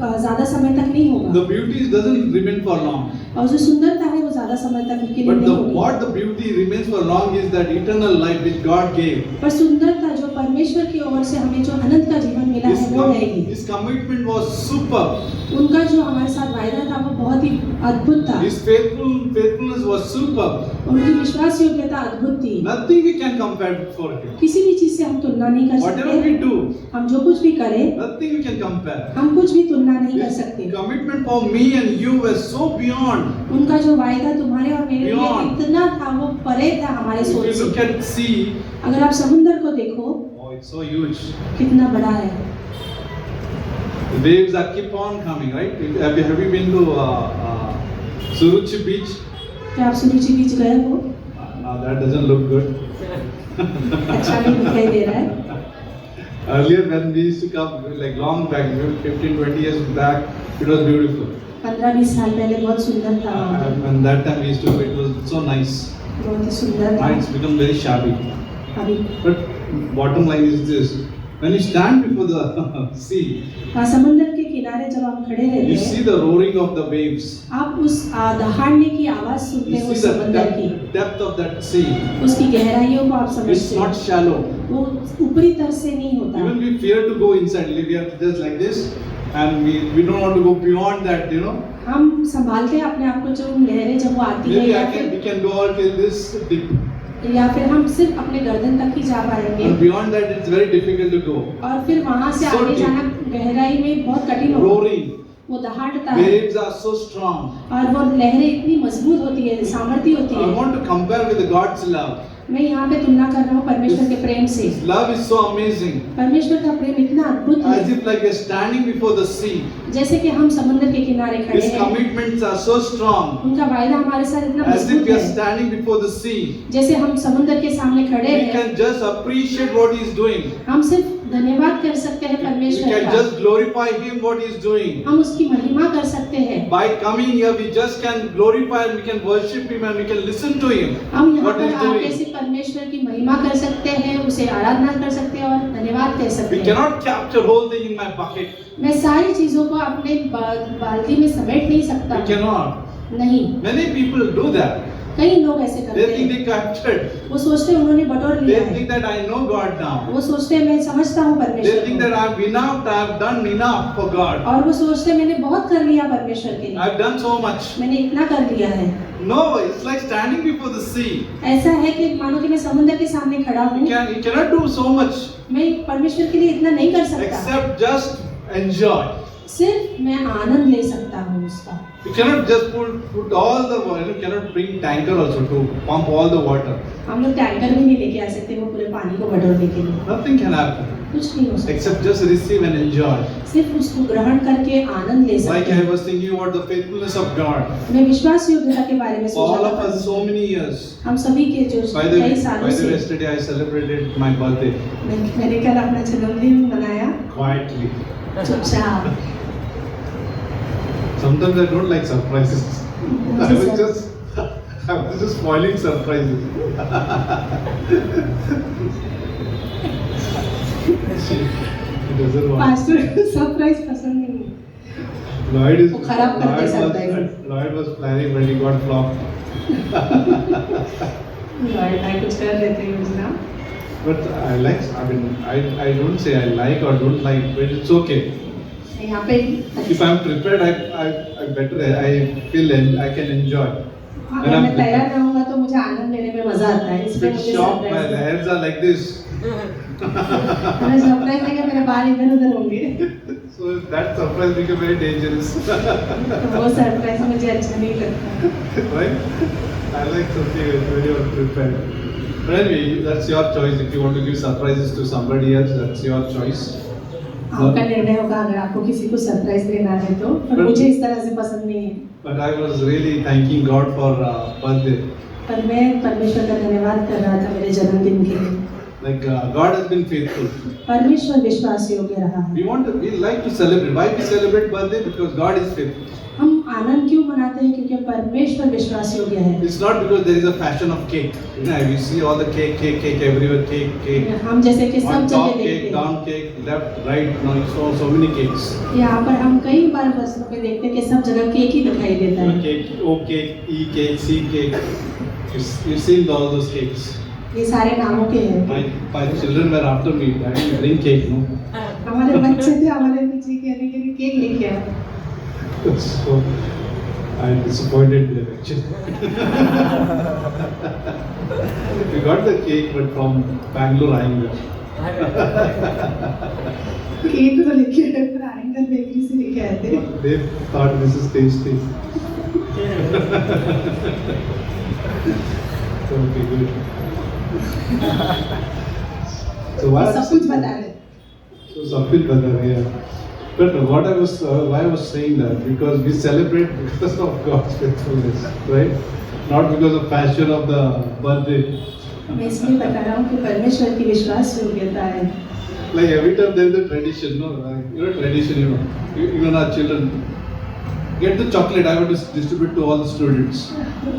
ज्यादा समय तक नहीं होगा, The beauty doesn't remain for long. और जो सुंदरता है वो ज्यादा समय तक के लिए But नहीं होगी। what the beauty remains for long is that eternal life which God gave. पर सुंदरता जो परमेश्वर की ओर से हमें जो अनंत का जीवन मिला है वो है ही। His commitment was superb. उनका जो हमारे साथ वायदा था वो बहुत ही अद्भुत था, His faithfulness was superb. उनकी विश्वास योग्यता अद्भुत थी। Nothing we can compare for him. किसी भी चीज से हम तुलना नहीं कर Whatever we सकते, do, हम जो कुछ भी करें nothing we can compare. हम कुछ भी तुलना नहीं कर His सकते। commitment for me and you was so beyond. उनका जो वायदा तुम्हारे और मेरे लिए Beyond. इतना था, वो परे था हमारे If सोच you look से। at sea, अगर आप समुद्र को देखो oh, it's so huge. कितना बड़ा है, The waves are keep on coming, right? Have you been to Suruchi beach? क्या आप सुरुचि बीच गए हो? Now that doesn't look good. अच्छा नहीं दिखाई दे रहा है। Earlier when we used to come, like long back, 15-20 years back, it was beautiful. 15-20 साल पहले बहुत सुंदर था वहाँ पे। And that time we used to, it was so nice. बहुत ही सुंदर Now it's था। become very shabby. अभी But bottom line is this: when you stand before the sea, समुद्र के किनारे जब आप खड़े रहते you हैं, see the roaring of the waves. आप उस दहाड़ने की आवाज सुनते You हो see the समुद्र की, depth of that sea. उसकी गहराइयों को आप It's समझते not हो। shallow. वो ऊपरी तरह से नहीं होता। Even we fear to go inside. We are just like this, and we don't want to go beyond that. You know. हम संभालते हैं अपने आप को, जो लहरें जब वो आती है Maybe we can go out till this deep. या फिर हम सिर्फ अपने गर्दन तक ही जा पाएंगे, And beyond that, it's very difficult to go. और फिर वहां से So आगे deep. जाना गहराई में बहुत कठिन होगा। Roaring. वो दहाड़ता है Waves are so strong. और वो लहरें इतनी मजबूत होती है, सामर्थ्य होती I है। want to compare with God's love. मैं यहाँ पे तुलना कर रहा हूँ परमेश्वर के प्रेम से। His love is so amazing. परमेश्वर का प्रेम इतना अद्भुत As है, if like we're standing before the sea. जैसे कि हम समुद्र के किनारे खड़े His हैं, commitments are so strong. उनका वायदा हमारे साथ इतना As if मजबूत we are है, standing before the sea. जैसे हम समुद्र के सामने खड़े We हैं, can just appreciate what He is doing. हम सिर्फ धन्यवाद कर सकते हैं We परमेश्वर can का, just glorify Him what He is doing. हम उसकी महिमा कर सकते हैं। By coming here, we just can glorify and we can worship Him and we can listen to Him. हम यहाँ What पर He is आके doing. सिर्फ परमेश्वर की महिमा कर सकते हैं, उसे आराधना कर सकते हैं और धन्यवाद कह सकते We हैं। cannot capture whole thing in my bucket. मैं सारी चीजों को अपने बाल्टी में समेट नहीं सकता। We cannot. नहीं, Many people do that. कई लोग ऐसे करते They think हैं। they captured. वो सोचते हैं उन्होंने बटोर लिया They है, think that I know God now. वो सोचते हैं मैं समझता हूँ They परमेश्वर think को, that I've enough, I've done enough for God. और वो सोचते हैं मैंने बहुत कर लिया परमेश्वर के लिए, I've done so much. मैंने इतना कर लिया है। No, it's like standing before the sea. ऐसा है कि मानो कि मैं समुद्र के सामने खड़ा हूँ, You cannot do so much मैं परमेश्वर के लिए इतना नहीं कर सकता, except just enjoy. सिर्फ मैं आनंद ले सकता हूँ उसका। You cannot just put all the water. You cannot bring tanker also to pump all the water. हम लोग टैंकर भी नहीं लेके आ सकते वो पूरे पानी को बटोरने के लिए, Nothing can happen कुछ नहीं हो सकता, except just receive and enjoy. सिर्फ उसको ग्रहण करके आनंद ले Like सकते I हैं। was thinking about the faithfulness of God. मैं विश्वास योग्यता के बारे में All सोचा of था। us, so many years. हम सभी के जो By the कई way, सालों से yesterday I celebrated my birthday मैंने कल अपना जन्मदिन मनाया quietly. चुपचाप। Sometimes I don't like surprises. I was just spoiling surprises. It doesn't want. Pastor को सरप्राइज पसंद नहीं है। Lloyd is वो खराब करते हैं surprises। Lloyd was planning but he got flopped. भाई कुछ कर रहे थे योजना। But I like. I mean, I don't say I like or don't like, but it's okay. यहाँ पे If I'm prepared, I better. I feel I can enjoy. अगर मैं तैयार रहूँगा तो मुझे आनंद लेने में मजा आता है, इसलिए Bit मुझे shocked. My surprise hairs are like this. मैं सरप्राइज है कि मेरे बाल इधर उधर होंगे, So that surprise became very dangerous. तो वो सरप्राइज मुझे अच्छा नहीं लगता। Right? I like something very well prepared. But anyway, that's your choice. If you want to give surprises to somebody else, that's your choice. आपका निर्णय होगा अगर आपको किसी को सरप्राइज देना है तो, पर मुझे इस तरह से पसंद नहीं है। But I was really thanking God for birthday. पर मैं परमेश्वर का धन्यवाद कर रहा था मेरे जन्मदिन के लिए। Like God has been faithful. परमेश्वर विश्वास योग्य रहा है। We like to celebrate. Why we celebrate birthday? Because God is faithful. हम आनंद क्यों मनाते हैं? क्योंकि परमेश्वर विश्वास योग्य है। It's not because there is a fashion of cake. You know, we see all the cake everywhere, cake. हम जैसे कि सब On जगह top देखते cake, हैं। down cake, left, right. No, so many cakes. यहाँ पर हम कई बार बसों पे देखते हैं कि सब जगह केक ही दिखाई देता है। Cake, O cake, E cake, C cake. You've seen all those cakes. ये सारे नामों के हैं। My children were after me. I didn't bring cake, no. हमारे बच्चे थे हमारे पीछे कहने के लिए केक लेके आए। So I disappointed them actually. We got the cake, but from Bangalore, Iyengar. Cake तो लेके आए पर आएंगर बेकरी से लेके आए थे। They thought this is tasty. Okay, good. So why सब कुछ बता रहे। So something better, yeah. But what I was, why I was saying that, because we celebrate because of God's faithfulness, right? Not because of passion of the birthday. मैं इसलिए बता रहा हूँ कि परमेश्वर की विश्वास योग्यता है। Like every time there is a tradition, no? Like, tradition, even our children get the chocolate. I want to distribute to all the students.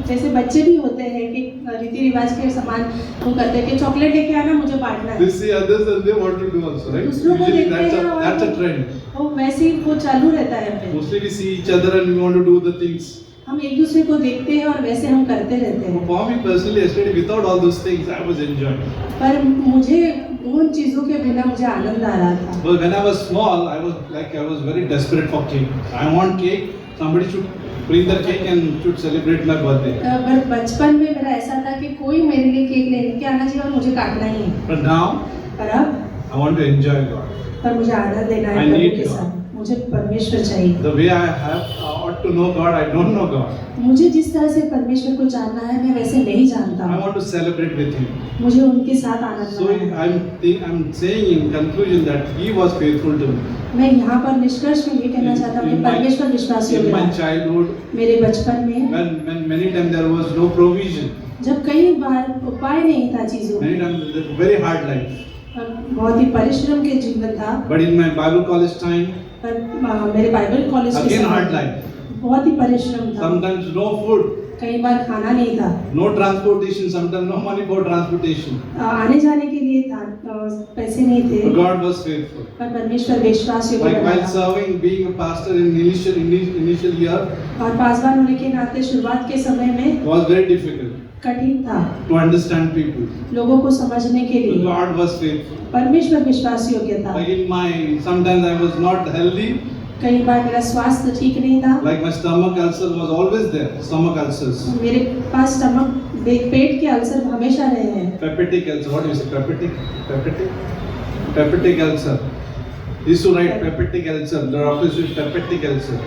जैसे बच्चे भी होते हैं कि रीति रिवाज के समान वो करते हैं कि चॉकलेट लेके आना मुझे बांटना है। They see others and they want to do also, right? दूसरों को Usually देखते हैं और that's a trend. वो वैसे ही वो चालू रहता है फिर। Mostly we see each other and we want to do the things. हम एक दूसरे को देखते हैं और वैसे हम करते रहते हैं। For me personally, yesterday without all those things, I was enjoying. पर मुझे उन चीजों के बिना मुझे आनंद आ रहा था। Well, when I was small, I was very desperate for cake. I want cake. Somebody should bring the cake and should celebrate my birthday. पर बचपन में मेरा ऐसा था कि कोई मेरे लिए केक लेने के आना चाहिए और मुझे काटना ही है। But now, पर अब I want to enjoy God. पर मुझे आनंद लेना है I प्रभु need के God. साथ। मुझे परमेश्वर चाहिए। The way I ought to know God, I don't know God. मुझे जिस तरह से परमेश्वर को जानना है मैं वैसे नहीं जानता I हूँ। want to celebrate with Him. मुझे उनके साथ आनंद So मनाना है। I'm saying in conclusion that He was faithful to me. मैं यहाँ पर निष्कर्ष में ये कहना चाहता हूँ कि परमेश्वर विश्वास In योग्य my है। childhood, मेरे बचपन में when many times there was no provision, जब कई बार उपाय नहीं था चीजों many में, times it was a very hard life. बहुत ही परिश्रम के जीवन था। But in my Bible college time, पर मेरे बाइबल कॉलेज के again समय hard life. बहुत ही परिश्रम था। Sometimes no food, कई बार खाना नहीं था। no transportation, sometimes no money for transportation. आने जाने के लिए था पैसे नहीं थे। But God was faithful. पर परमेश्वर विश्वास योग्य Like while बना। serving, being a pastor in initial year और पासवान होने के नाते शुरुआत के समय में was very difficult कठिन था to understand people. लोगों को समझने के But लिए। God was faithful. परमेश्वर विश्वास योग्य था। Like sometimes I was not healthy. कई बार मेरा स्वास्थ्य ठीक नहीं था। Like my stomach ulcer was always there. Stomach ulcers. मेरे पास स्टमक पेट के अल्सर हमेशा रहे हैं। Peptic ulcer. What do you say? Peptic ulcer. He used to write peptic ulcer. The doctors used peptic ulcer.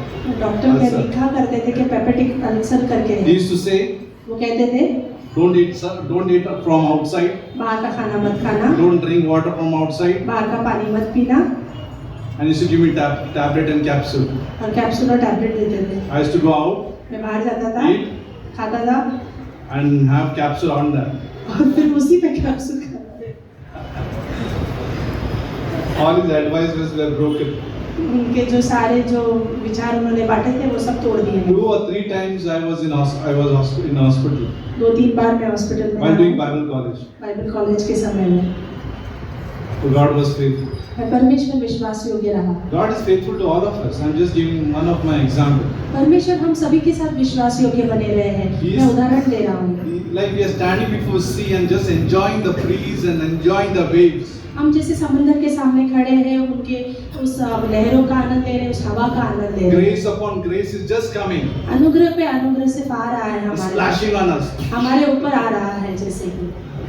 Doctor में लिखा करते थे कि पेपेटिक अल्सर करके He है। used to say, वो कहते थे don't eat from outside. बाहर का खाना मत खाना, Don't drink water from outside. बाहर का पानी मत पीना, And he used to give me tablet and capsule. और कैप्सूल और टैबलेट देते थे। I used to go out, मैं बाहर जाता था, eat, खाता था and have capsule on that. और फिर उसी पे कैप्सूल खाता। All his advices were broken. उनके जो सारे जो विचार उन्होंने बांटे थे वो सब तोड़ दिए। 2 or 3 times I was in hospital 2-3 बार मैं हॉस्पिटल में while doing रहा। Bible college. बाइबल कॉलेज के समय में So God was faithful. मैं परमेश्वर विश्वास योग्य रहा। God is faithful to all of us. I'm just giving one of my example. परमेश्वर हम सभी के साथ विश्वास योग्य बने रहे हैं। Yes. मैं उदाहरण दे रहा हूँ। Like we are standing before sea and just enjoying the breeze and enjoying the waves. हम जैसे समुद्र के सामने खड़े हैं, उनके उस लहरों का आनंद ले रहे हैं, उस हवा का आनंद ले रहे हैं। Grace upon grace is just coming. अनुग्रह पे अनुग्रह से आ रहा है It's हमारे splashing on us. हमारे ऊपर आ रहा है जैसे कि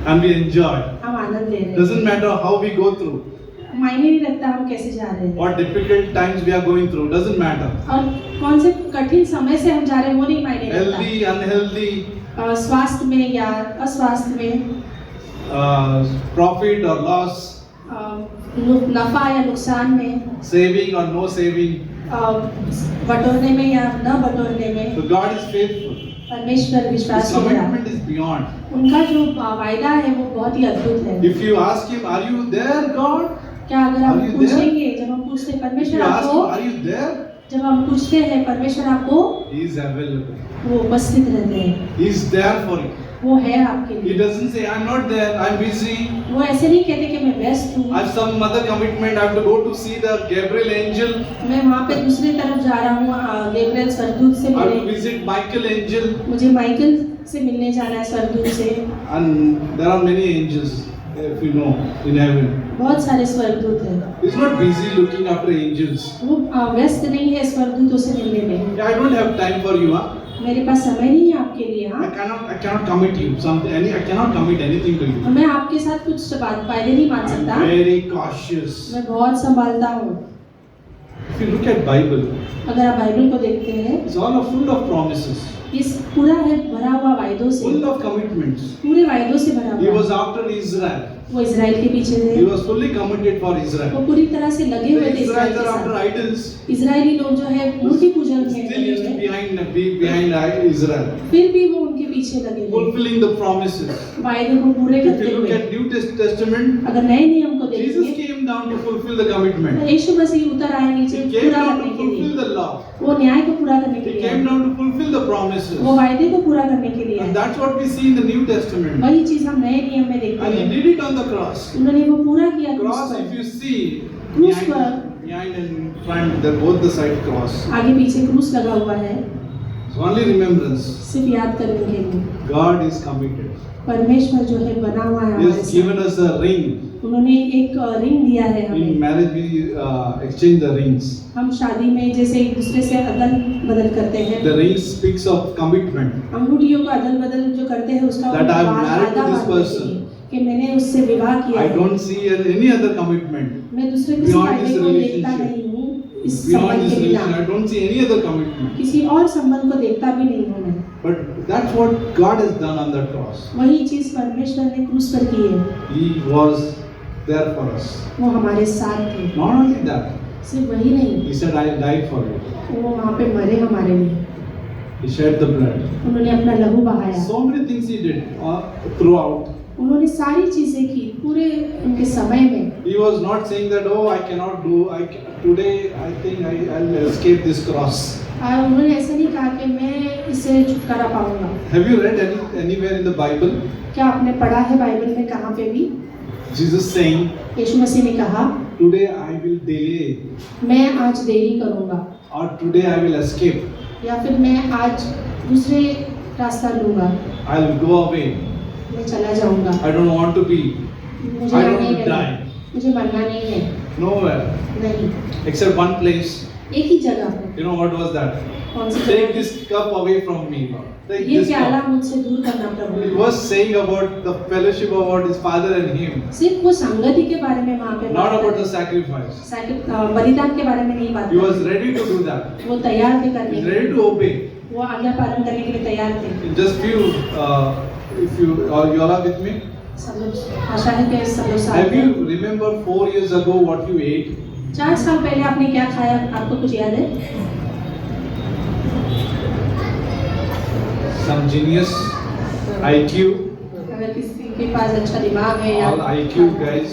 And we enjoy. हम आनंद ले रहे हैं। Doesn't matter how we go through. मायने नहीं रखता हम कैसे जा रहे हैं What difficult times we are going through. Doesn't matter. और कौन से कठिन समय से हम जा रहे हैं वो नहीं मायने रखता। Healthy, unhealthy, स्वास्थ्य में या अस्वास्थ्य में, profit or loss, नफा या नुकसान में, saving or no saving. बटोरने में या न बटोरने में, So God is faithful. परमेश्वर His विश्वास है। commitment is beyond. उनका जो वायदा है वो बहुत ही अद्भुत है। If you ask him, are you there, God? क्या अगर हम Are you पूछेंगे, जब हम पूछते हैं If परमेश्वर you ask him, आपको, are you there? जब हम पूछते हैं परमेश्वर आपको, He is available. वो उपस्थित रहते हैं, He is there for you. वो है आपके He लिए। doesn't say, I'm not there, I'm busy. वो ऐसे नहीं कहते कि मैं व्यस्त हूँ, I have some other commitment, I have to go to see the Gabriel angel. मैं वहाँ पे दूसरी तरफ जा रहा हूँ गैब्रिएल स्वर्गदूत से I have to मिलने, visit Michael angel. मुझे माइकल से मिलने जाना है स्वर्गदूत से। And there are many angels, if you know, in heaven. बहुत सारे स्वर्गदूत हैं, He's not busy looking after angels. वो व्यस्त नहीं है स्वर्गदूतों से मिलने में। I don't have time for you, huh? मेरे पास समय नहीं है आपके लिए, हाँ। I cannot commit you something. I cannot commit anything to you. मैं आपके साथ कुछ वायदे नहीं मान सकता, I'm very cautious. मैं बहुत संभालता हूँ। If you look at Bible, अगर आप बाइबल को देखते हैं, it's all full of promises, इस पूरा है भरा हुआ वायदों से, full of commitments. पूरे वायदों से भरा He हुआ। was after Israel. वो इजराइल के पीछे He थे, was fully committed for वो Israel. पूरी तरह से लगे हुए The थे इजराइल Israelites के are after साथ। idols. इजरायली लोग जो है मूर्ति पूजन में Still लगे used to हुए, be behind Israel, फिर भी वो उनके पीछे लगे हुए, fulfilling the promises. वायदे को पूरे If करते you look हुए। at New Testament, अगर नए नियम को Jesus देखेंगे, came down to fulfill the commitment. तो यीशु मसीह उतर आए नीचे He came पूरा down करने to के लिए, fulfill the law. वो न्याय को पूरा करने के He लिए, came down to fulfill the promises. वो वायदे को पूरा करने के लिए। And that's what we see in the New Testament. वही चीज हम नए नियम में देखते And he हैं, did it on the cross. उन्होंने वो पूरा किया क्रूस Cross, पर। if you see, Cross behind and in front, they're both the side cross. आगे पीछे क्रूस लगा हुआ है, So only remembrance. सिर्फ याद करने के लिए। God is committed. परमेश्वर जो है बना हुआ है He हमारे has given साथ। us a ring. उन्होंने एक रिंग दिया है In हमें। marriage, we exchange the rings. हम शादी में जैसे एक दूसरे से अदल बदल करते हैं, The ring speaks of commitment. अंगूठियों का अदल बदल जो करते हैं उसका That I am वादा married to this बांधने के person. लिए, कि मैंने उससे विवाह किया I है। don't see any other commitment. मैं दूसरे किसी Beyond वायदे this को देखता relationship. नहीं हूँ, इस Beyond संबंध this के relation, बिना I don't see any other commitment. किसी और संबंध को देखता भी नहीं हूँ मैं। But that's what God has done on that cross. वही चीज परमेश्वर ने क्रूस पर की है, He was there for us. वो हमारे साथ थे। Not only that, सिर्फ वही नहीं, He said, I died for you. वो वहाँ पे मरे हमारे लिए, He shed the blood. उन्होंने अपना लहू बहाया, So many things He did throughout. उन्होंने सारी चीजें की पूरे उनके समय में। He was not saying that, oh, I cannot do, today I think I'll escape this cross. और उन्होंने ऐसा नहीं कहा कि मैं इससे छुटकारा पाऊंगा। Have you read anywhere in the Bible, क्या आपने पढ़ा है बाइबल में कहाँ पे भी Jesus saying, यीशु मसीह ने कहा, today I will delay, मैं आज देरी करूंगा, or today I will escape, या फिर मैं आज दूसरे रास्ता लूंगा, I'll go away, मैं चला जाऊंगा, I don't want to be, मुझे I यहाँ don't नहीं want to रहना, die. मुझे मरना नहीं है। Nowhere, नहीं, except one place. एक ही जगह पर। You know what was that? कौन सी Take जगह? this cup away from me, Lord. Take ये this प्याला cup. मुझसे दूर करना It Prabhu. was saying about the fellowship about his father and him, सिर्फ वो संगति के बारे में वहाँ पे not बात about कर the sacrifice. बलिदान के बारे में नहीं बात He was कर, ready to do that. वो तैयार थे करने He was के ready लिए, to obey. वो आज्ञा पालन करने के लिए तैयार थे। Just few, if you all are with me. सब लोग आशा है कि सब लोग साथ Have हैं। you remember 4 years ago what you ate? 4 साल पहले आपने क्या खाया, आपको कुछ याद है? Some genius, IQ, अगर किसी के पास अच्छा दिमाग है या all IQ guys,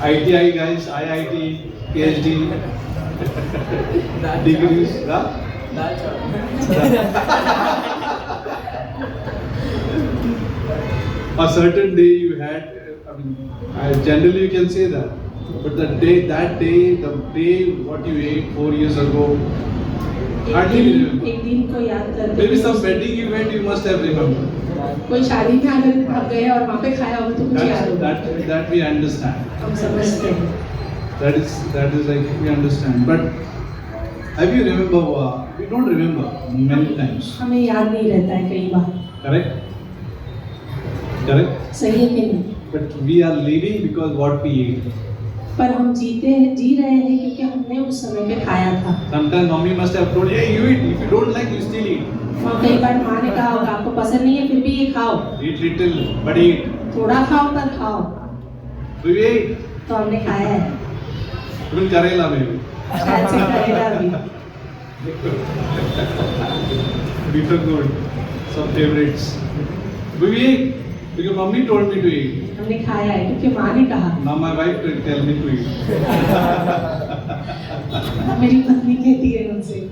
ITI guys, IIT, PhD, degrees, huh? A certain day you had, generally you can say that, but the day what you ate 4 years ago, hardly remember. एक दिन को याद करते Maybe हैं। some wedding event you must have remembered. कोई शादी में अगर आप गए और वहाँ पे खाया होगा तो कुछ याद होगा, That we understand. हम समझते हैं। That is like we understand. But have you remember? We don't remember many times. हमें याद नहीं रहता है कई बार, Correct? Correct? सही है कि नहीं? But we are living because what we ate. पर हम जी रहे हैं क्योंकि हमने उस समय पे खाया था। Sometimes mommy must have told, hey, you eat. If you don't like, you still eat. और कई बार माँ ने कहा होगा आपको पसंद नहीं है फिर भी ये खाओ, Eat little, but eat. थोड़ा खाओ पर खाओ। We ate. तो हमने खाया है, Even Karela maybe. शायद से करेगा भी। Bitter gourd. Some favorites. We ate. Because mommy told me to eat. हमने खाया है क्योंकि माँ ने कहा, Now my wife will tell me to eat. मेरी पत्नी कहती है मुझसे।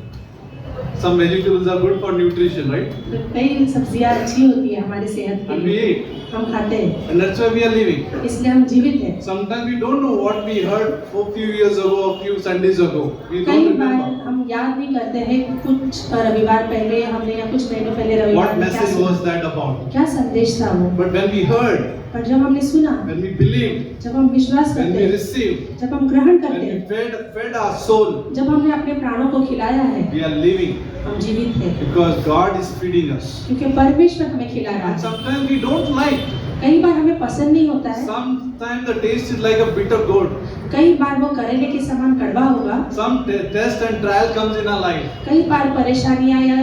Some vegetables are good for nutrition, right? तो कई सब्जियाँ अच्छी होती है हमारी सेहत के And we लिए, eat. हम खाते हैं, And that's why we are living. इसलिए हम जीवित हैं। Sometimes we don't know what we heard a few years ago, a few Sundays ago. We कई don't बार remember. हम याद नहीं करते हैं कुछ रविवार पहले हमने या कुछ महीनों पहले रविवार What में क्या message सुना, was that about? क्या संदेश था वो। But when we heard, पर जब हमने सुना, when we believed, जब हम विश्वास when करते we हैं, received, जब हम ग्रहण when करते we हैं, fed our soul, जब हमने अपने प्राणों को खिलाया है, we are living हम जीवित हैं because God is feeding us. क्योंकि परमेश्वर हमें खिला रहा And है। sometimes we don't like. कई बार हमें पसंद नहीं होता है, Sometimes the taste is like a bitter gourd. कई बार वो करेले के समान कड़वा होगा, Some test and trial comes in our life. कई बार परेशानियां या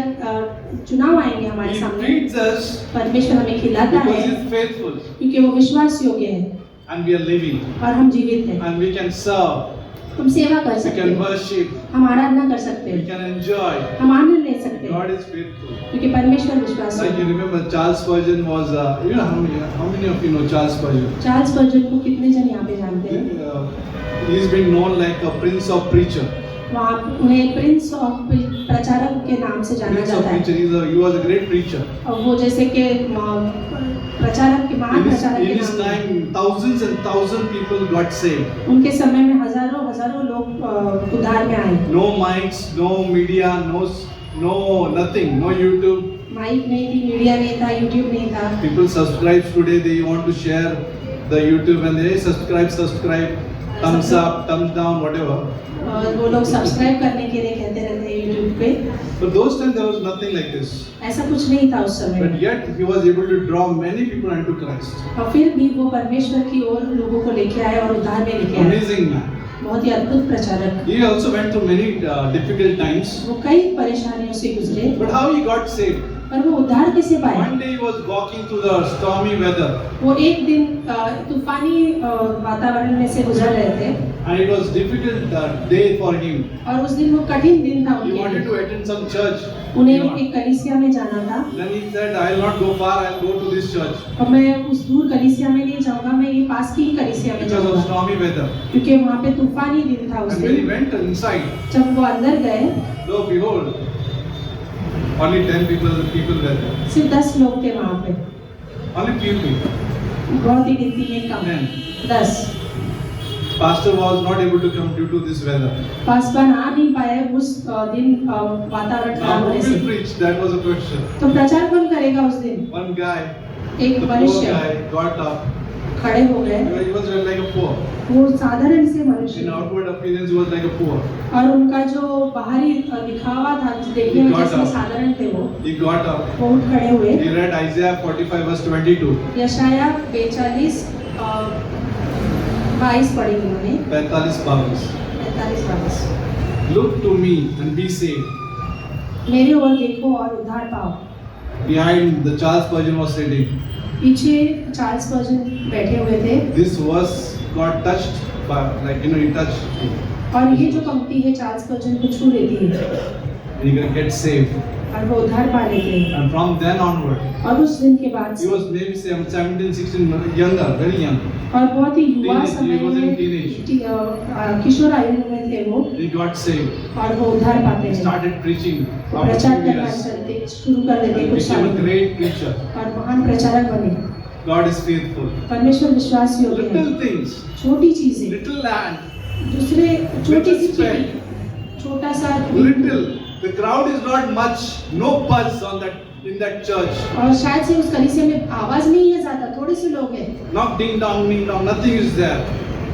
चुनाव आएंगे हमारे He सामने। feeds us परमेश्वर हमें खिलाता because है He is faithful, क्योंकि वो विश्वास योग्य है and we are living, और हम जीवित हैं। and we can serve, हम सेवा कर we सकते can हैं, worship, हम आराधना कर सकते we हैं, can enjoy. हम आनंद ले सकते हैं God is faithful. क्योंकि परमेश्वर विश्वास Like you योग्य है। remember, Charles Spurgeon was, you know how many of you know Charles Spurgeon? Charles Spurgeon को कितने जन यहाँ पे जानते हैं? He's been known like a prince of preacher. वहाँ उन्हें प्रिंस ऑफ प्रचारक के नाम से जाना Prince of जाता है preacher. He was a great preacher. और वो जैसे कि प्रचारक के महान प्रचारक In के his नाम time, thousands and thousands people got saved. उनके समय में हजारों हजारों लोग उद्धार में आए। No mics, no media, no nothing, no YouTube. Mic नहीं थी, मीडिया नहीं था, यूट्यूब नहीं था। People subscribe today. They want to share the YouTube and they subscribe, thumbs up, thumbs down, whatever. और वो लोग सब्सक्राइब करने के लिए कहते रहते हैं यूट्यूब पे। But those times there was nothing like this. ऐसा कुछ नहीं था उस समय। But yet he was able to draw many people unto Christ. और फिर भी वो परमेश्वर की ओर लोगों को लेके आए और उद्धार में लेके आए। Amazing man. बहुत ही अद्भुत प्रचारक। He also went through many difficult times. वो कई परेशानियों से गुजरे, But how he got saved? पर वो उद्धार कैसे पाए? One day he was walking through the stormy weather, वो एक दिन तूफानी वातावरण में से गुजर रहे थे and it was difficult day for him. और उस दिन वो कठिन दिन था He उनके wanted लिए। to attend some church. उन्हें एक कलीसिया में जाना था Then he said, "I will not go far. I will go to this church और मैं उस दूर कलीसिया में नहीं जाऊंगा, मैं ये पास की ही कलीसिया में because of जाऊंगा stormy weather." क्योंकि वहाँ पे तूफानी दिन था उस And when he दिन। went inside, जब वो अंदर गए, lo behold, only 10 people were there. सिर्फ 10 लोग थे वहाँ पे, Only few people. बहुत ही गिनती में कम, 10. 10। Pastor was not able to come due to this weather. Paswan आ नहीं पाए उस दिन वातावरण Now खराब who होने will से। preach? That was a question. तो प्रचार कौन करेगा उस दिन? One guy, एक the poor मनुष्य guy, got up. खड़े हो गए, He was like a poor. वो साधारण से In मनुष्य outward appearance, he was like a poor. और उनका जो बाहरी दिखावा था, देखने में जैसे साधारण थे वो He got up. उठ खड़े हुए। He read Isaiah 45 verse 22. यशाया 42 22 पढ़ी उन्होंने, 45 45 22। Look to me and be saved. मेरे ओर देखो और उद्धार पाओ। Behind the Charles Spurgeon was sitting. पीछे चार्ल्स स्पर्जन बैठे हुए थे This verse got touched by, like he touched him. और ये जो पंक्ति है चार्ल्स स्पर्जन को छू लेती है He can get saved. और वो उद्धार पा लेते हैं। And from then onward, और उस दिन के बाद he से was maybe 17, 16, younger, very young. और बहुत ही युवा Teenage, समय he was in में teenage. किशोर आयु में थे वो He got saved. और वो उद्धार पाते He हैं। started preaching वो after प्रचार 2 करना years. चलते शुरू कर देते He कुछ became साल a great preacher. और महान प्रचारक बने। God is faithful. परमेश्वर विश्वास योग्य है। Little things, छोटी चीजें, little land, दूसरे छोटी सी little चीज, speck, छोटा सा little. The crowd is not much, no buzz on that in that church. और शायद से उस कलीसिया में आवाज नहीं है ज्यादा, थोड़े से लोग हैं, Not ding dong, nothing is there.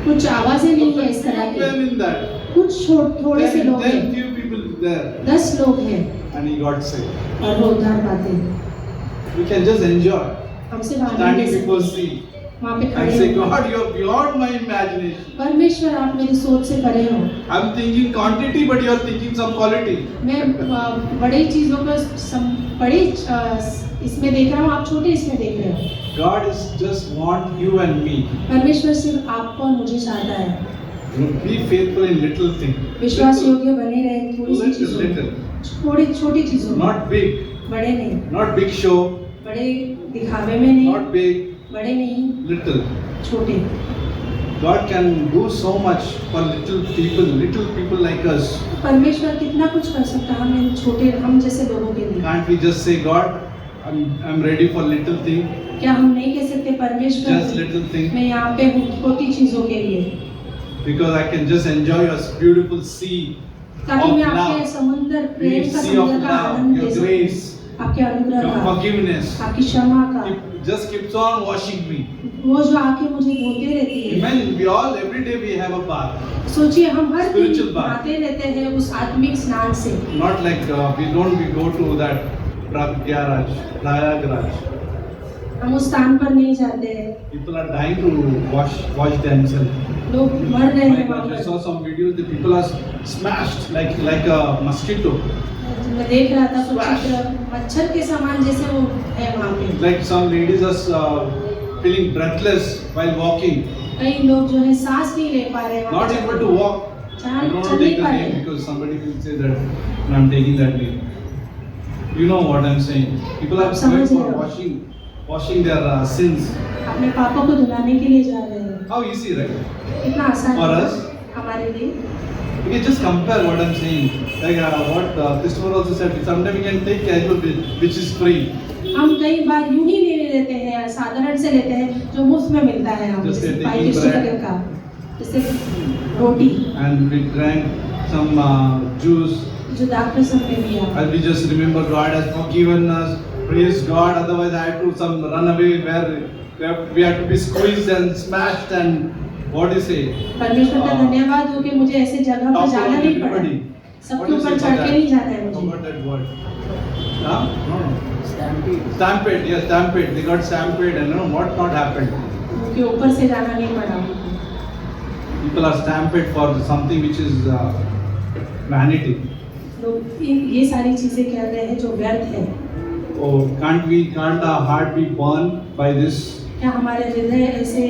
कुछ आवाजें नहीं है इस तरह की, Then in that, कुछ थोड़े से लोग then हैं, few people there, 10 लोग हैं and he got saved. और वो उद्धार पाते हैं। We can just enjoy हमसे बाहर standing नहीं before सकते। sea. वहाँ पे and खड़े say, हो, God, you are beyond my imagination. परमेश्वर आप मेरी सोच से परे हो। I'm thinking quantity, but you are thinking some quality. मैं बड़ी चीजों को बड़ी इसमें देख रहा हूँ, आप छोटे इसमें देख रहे हो। God is just want you and me. परमेश्वर सिर्फ आपको और मुझे चाहता है। Be faithful in little things. विश्वास योग्य बने रहे थोड़ी सी चीजों में, Little. थोड़ी छोटी चीजों में, Not big. बड़े नहीं, Not big show. बड़े दिखावे में नहीं, Not big. बड़े नहीं, Little. छोटे। God can do so much for little people like us. परमेश्वर कितना कुछ कर सकता है हम छोटे, हम जैसे लोगों के लिए। Can't we just say, God, I'm ready for little thing, क्या हम नहीं कह सकते परमेश्वर just little thing, मैं यहाँ पे हूँ छोटी चीजों के लिए, because I can just enjoy your beautiful sea ताकि of मैं आपके love, समुंदर प्रेम का sea of समुंदर का love, आनंद your ले सकूं, grace, आपके अनुग्रह your का, forgiveness. आपकी क्षमा का, Just keeps on washing me. वो जो आके मुझे धोते रहती है। Imagine we all every day we have a bath. सोचिए हम हर दिन Spiritual bath. नहाते रहते हैं उस आत्मिक स्नान से। Not like we go to that Prayagraj. हम उस स्थान पर नहीं जाते हैं, People are dying to wash themselves. लोग मर रहे हैं I वहाँ just पर। saw some videos. The people are smashed like a mosquito. मैं देख रहा था कुछ Smash. चित्र मच्छर के समान जैसे वो है वहाँ पे। Like some ladies are feeling breathless while walking, कई लोग जो है सांस नहीं ले पा रहे हैं वहाँ not पे। able to walk. I don't want to take the name because somebody will say that I'm taking that name. You know what I'm saying. People are going for washing their sins. अपने पापों को धुलाने के लिए जा रहे हैं। How easy, right? कितना आसान For है us? हमारे लिए। You can just compare what I'm saying. Like what Christopher also said. Sometimes we can take casual, which is free. हम कई बार यूं ही ले लेते हैं, साधारण से लेते हैं जो मुफ्त में मिलता है हमें, Just जैसे taking भाई के bread. शुक्र का, जैसे रोटी And we drank some juice. जो दाखरस हमने लिया। And we just remember God has forgiven us. Praise God. Otherwise, I had to run away where we had to be squeezed and smashed and what do you say? परमेश्वर का धन्यवाद हो कि मुझे ऐसे जगह पर Talk जाना about नहीं पड़ा, everybody. सबके What do you ऊपर say चढ़ about के that? नहीं जाना है Forgot मुझे। that word. Huh? No. Stampede. Yes, stampede. They got stampede and what not happened. उनके ऊपर से जाना नहीं पड़ा। People are stampede for something which is vanity. लोग ये सारी चीजें कर रहे हैं जो व्यर्थ है। Oh, can't our heart be burned by this? क्या हमारे हृदय ऐसे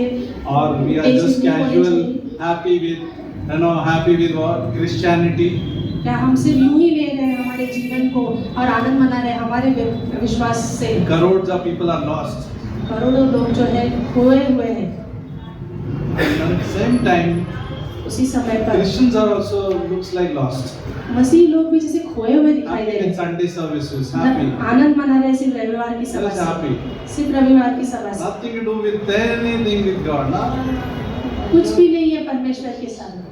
Or we are just casual, happy with what? Christianity. क्या हम सिर्फ यूं ही ले रहे हैं हमारे जीवन को और आनंद मना रहे हैं हमारे विश्वास से। Crores of people are lost. करोड़ों लोग जो है खोए हुए हैं। And at the same time, उसी समय पर Christians are also looks like lost. मसीह लोग भी जैसे खोए हुए दिखाई दे Happy रहे in हैं। Sunday services, happy. आनंद मना रहे हैं सिर्फ रविवार की सभा Just से, happy. सिर्फ रविवार की सभा से। Nothing to do with anything with God. No? कुछ भी नहीं है परमेश्वर के साथ।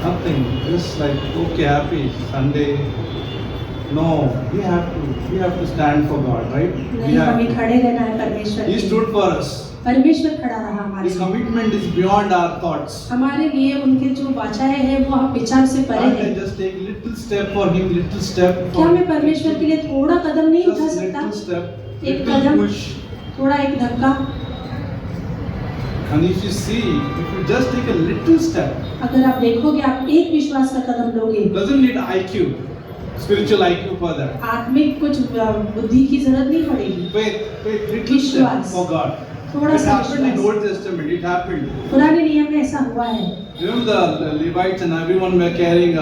Nothing. Just like okay, happy Sunday. No, we have to stand for God, right? नहीं, हमें खड़े रहना है परमेश्वर He के लिए। stood for us. परमेश्वर खड़ा रहा हमारे His लिए। commitment is beyond our thoughts. हमारे लिए उनके जो वाचाएं हैं वो हम विचार से परे Can't I हैं। just take little step for him, little step क्या for मैं परमेश्वर के लिए थोड़ा कदम नहीं उठा just सकता? little step, एक little कदम, push. थोड़ा एक धक्का। And if you see, if you just take a little step, अगर आप देखोगे, आप एक विश्वास का कदम लोगे, doesn't need IQ, spiritual IQ for that. आत्मिक कुछ बुद्धि की जरूरत नहीं पड़ेगी। Faith, little step विश्वास। for God. थोड़ा It सा happened in विश्वास। Old Testament. It happened. पुराने नियम में ऐसा हुआ है। Remember the Levites and everyone were carrying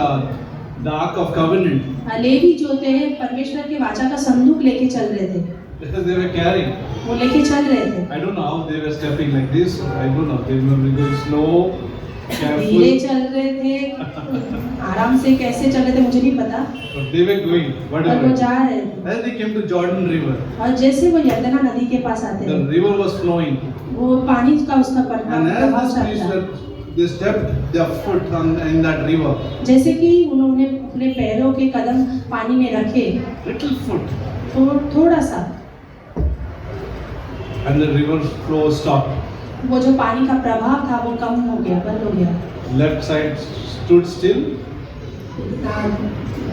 the Ark of Covenant. Levi जो थे परमेश्वर के वाचा का संदूक लेके चल रहे थे, They were carrying. वो लेके चल रहे थे। I don't know how they were stepping like this. I don't know. They were going slow, धीरे careful. चल रहे थे, आराम से कैसे चल रहे थे मुझे नहीं पता, But they were going. पर वो Whatever. जा रहे थे। As they came to Jordan River, और जैसे वो यर्दना नदी के पास आते the हैं, river was flowing. वो पानी का उसका And प्रभाव as चलता है। they stepped their foot in that river. जैसे कि उन्होंने अपने पैरों के कदम पानी में रखे, Little foot. थोड़ा सा, And the river flow stopped. वो जो पानी का प्रभाव था वो कम हो गया, बंद हो गया। Left side stood still.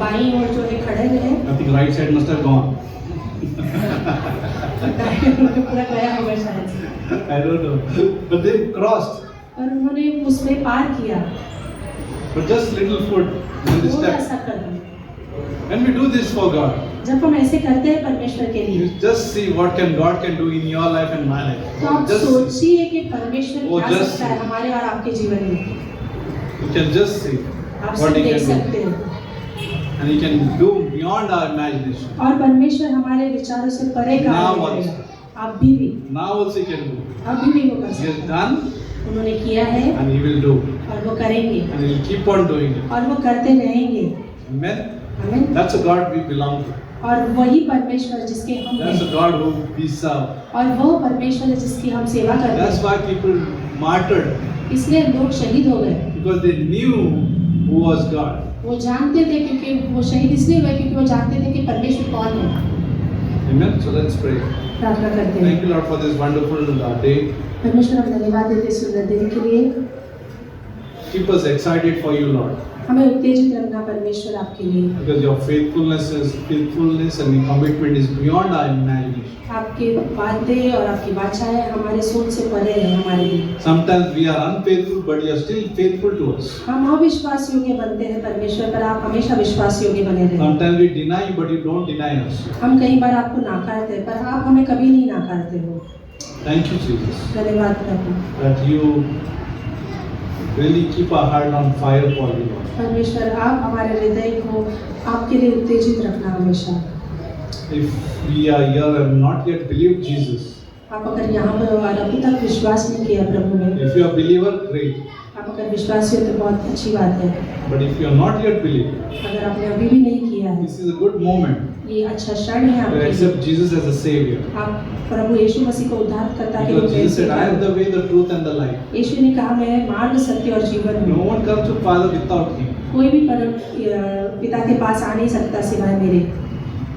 बाईं ओर जो है खड़े रहे, I think right side must have gone. उन्होंने पूरा गया होगा शायद। I don't know. But they crossed. और उन्होंने उसमें पार किया, But just little foot in this थोड़ा step. सा कदम। When we do this for God, जब हम ऐसे करते हैं परमेश्वर के you लिए, just see what God can do in your life and my life. तो आप Just सोचिए कि परमेश्वर वो क्या just सकता है हमारे और आपके जीवन में। you can just see आप what सब He देख can do, सकते हैं, and He can do beyond our imagination. और परमेश्वर हमारे विचारों से परे Now कार्य also. करेगा। आप भी Now also He can do. अभी भी वो कर He सकते has हैं। done, उन्होंने किया है and He will do, और वो करेंगे and He will keep on doing it. और वो करते रहेंगे। Amen. आमीन। That's a God we belong to. और वही परमेश्वर जिसके हम That's a हैं, God who we serve. और वो परमेश्वर है जिसकी हम सेवा करते That's हैं। why people martyred, इसलिए लोग शहीद हो गए। because they knew who was God. वो जानते थे, क्योंकि वो शहीद इसलिए हुए क्योंकि वो जानते थे कि परमेश्वर कौन है। Amen. So let's pray. प्रार्थना करते हैं। Thank you, Lord, for this wonderful day. परमेश्वर हम धन्यवाद देते हैं सुंदर दिन के लिए। Keep us excited for you, Lord, हमें उत्तेजित रखना परमेश्वर आपके लिए। because your faithfulness and your commitment is beyond our imagination. आपके वादे और आपकी वाचाएं हमारे सोच से परे हैं हमारे लिए। Sometimes we are unfaithful, but you are still faithful to us. हम अविश्वास योग्य बनते हैं परमेश्वर, पर आप हमेशा विश्वास योग्य बने रहे। Sometimes we deny you, but you don't deny us. हम कई बार आपको नाकारते हैं, पर आप हमें कभी नहीं नाकारते हो। Thank you, Jesus, धन्यवाद प्रभु। that you really keep our heart on fire for you, Lord. परमेश्वर आप हमारे हृदय को आपके लिए उत्तेजित रखना हमेशा। If we are here and not yet believed Jesus, आप अगर यहाँ पर हो और अभी तक विश्वास नहीं किया प्रभु में, if you are a believer, great. आप अगर विश्वासी हो तो बहुत अच्छी बात है। But if you are not yet believed, अगर आपने अभी भी नहीं किया है, this is a good moment ये अच्छा क्षण है to आपके लिए। accept Jesus as a Savior. आप प्रभु यीशु मसीह को उद्धारकर्ता के रूप Because में Jesus said, I am the way, the truth, and the life. यीशु ने कहा मैं मार्ग, सत्य और जीवन No हूँ। one comes to Father without Him. कोई भी पिता के पास आ नहीं सकता सिवाय मेरे।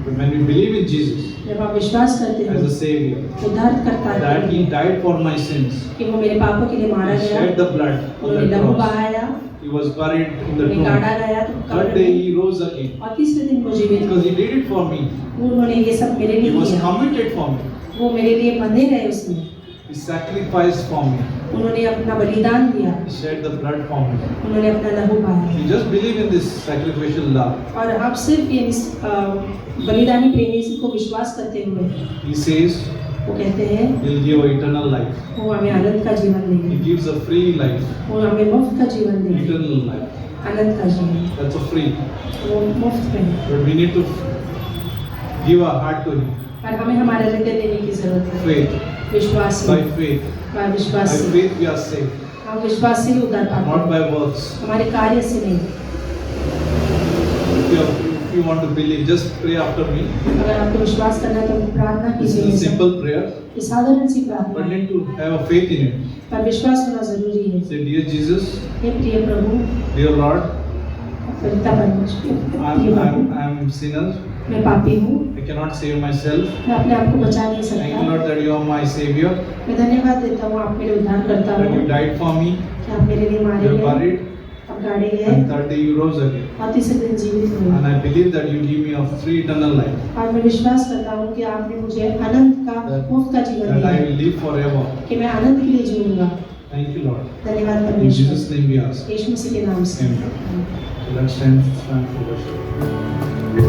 But when we believe in Jesus जब आप विश्वास करते as a हो Savior, उद्धारकर्ता that के He died for my sins, कि वो मेरे पापों के लिए मारा He गया, shed the blood on उन्होंने the लहू cross, बहाया, He was buried in the उन्हें tomb. गाड़ा गया तो Third कब्र day में, He rose again और तीसरे दिन वो जीवित because हुए। He did it for me. वो उन्होंने ये सब मेरे He लिए was किया, committed for me. वो मेरे लिए बंधे गए उसमें, He sacrificed for me. उन्होंने अपना बलिदान दिया, He shed the blood for me. उन्होंने अपना लहू बहाया। You just believe in this sacrificial love. और आप सिर्फ ये बलिदानी प्रेमी को विश्वास करते हुए He says वो कहते हैं He'll give eternal life. वो हमें अनंत का जीवन He देंगे, gives a free life, वो हमें मुफ्त का जीवन देंगे, eternal life. अनंत का जीवन That's a free. वो मुफ्त में है। But we need to give our heart to Him. और हमें हमारा हृदय देने की जरूरत है। Faith. विश्वास By से, faith. by विश्वास By से, faith we are saved. हम विश्वास से ही उद्धार पाते Not हैं, by works. हमारे कार्य से नहीं। If you want to believe, just pray after me. अगर आपको विश्वास करना है तो प्रार्थना This कीजिए। is a simple prayer, ये साधारण सी प्रार्थना but है, need to have a faith in it. पर विश्वास होना जरूरी है। Say, Dear Jesus, हे प्रिय प्रभु, dear Lord, पिता परमेश्वर, I'm sinner. मैं पापी हूँ, I cannot save myself. मैं अपने आप को बचा नहीं Thank you, सकता। Lord, that you are my Savior. मैं धन्यवाद देता हूँ आप मेरे उद्धार करता That you हूँ died for me. कि आप मेरे लिए मारे You were गए, buried. आप गाड़े गए, And third day you rose again. और तीसरे दिन जीवित हुए। And I believe that you give me a free eternal life. और मैं विश्वास करता हूँ कि आपने मुझे अनंत का मुफ्त का जीवन That दिया I है, will live forever. कि मैं अनंत के लिए जीऊंगा। Thank you, Lord. धन्यवाद In परमेश्वर, Jesus' name we ask. यीशु मसीह के नाम से। Amen. So let's stand for worship.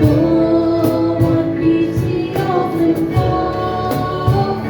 Oh, what keeps me off and falling?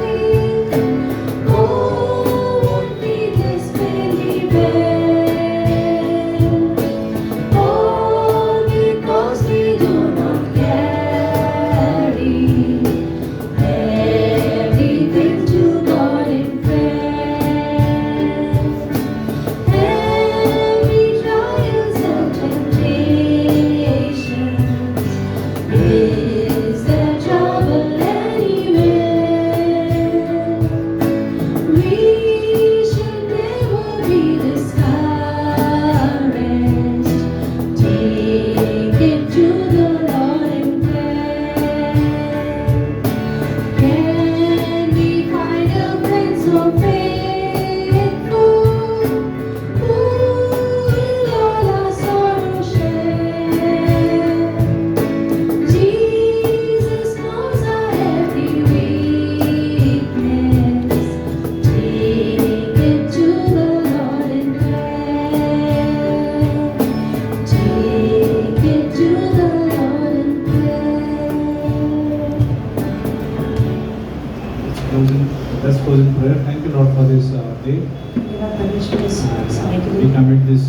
day. धन्यवाद परमेश्वर इस समय के We लिए, commit this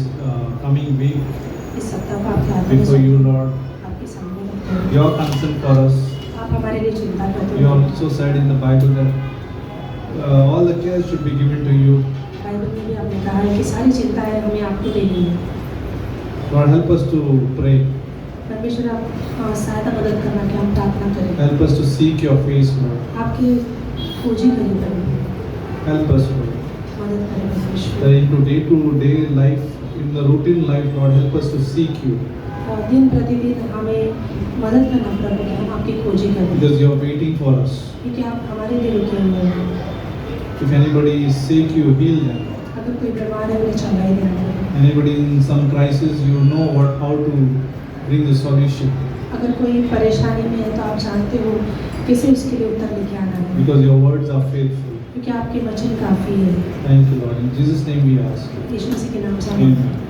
coming week इस सप्ताह को आपके हाथों में before you, सौंपते हैं, Lord. आपके सामने रखते हैं। Your concern for us. आप हमारे लिए चिंता करते You हैं। also said in the Bible that all the cares should be given to you. Bible में भी आपने कहा है कि सारी चिंताएं हमें आपको देनी है। Lord, help us to pray. परमेश्वर आप सहायता मदद करना कि हम प्रार्थना करें, Help us to seek your face, Lord. आपकी खोजी करें परमेश्वर, Help us, Lord. मदद करें परमेश्वर। That into day-to-day life, in the routine life, Lord, help us to seek you. और दिन प्रतिदिन हमें मदद करना प्रभु कि हम आपकी खोजी करें, Because you are waiting for us. क्योंकि आप हमारे लिए रुके हुए हैं। If anybody is sick, you heal them. अगर कोई बीमार है उन्हें चंगाई देना, Anybody in some crisis, you know how to bring the solution. अगर कोई परेशानी में है तो आप जानते हो कैसे उसके लिए उत्तर लेके आना है, Because your words are faithful. क्योंकि आपके वचन काफ़ी है। Thank you, Lord. In Jesus' name we ask. यीशु मसीह के नाम से Amen.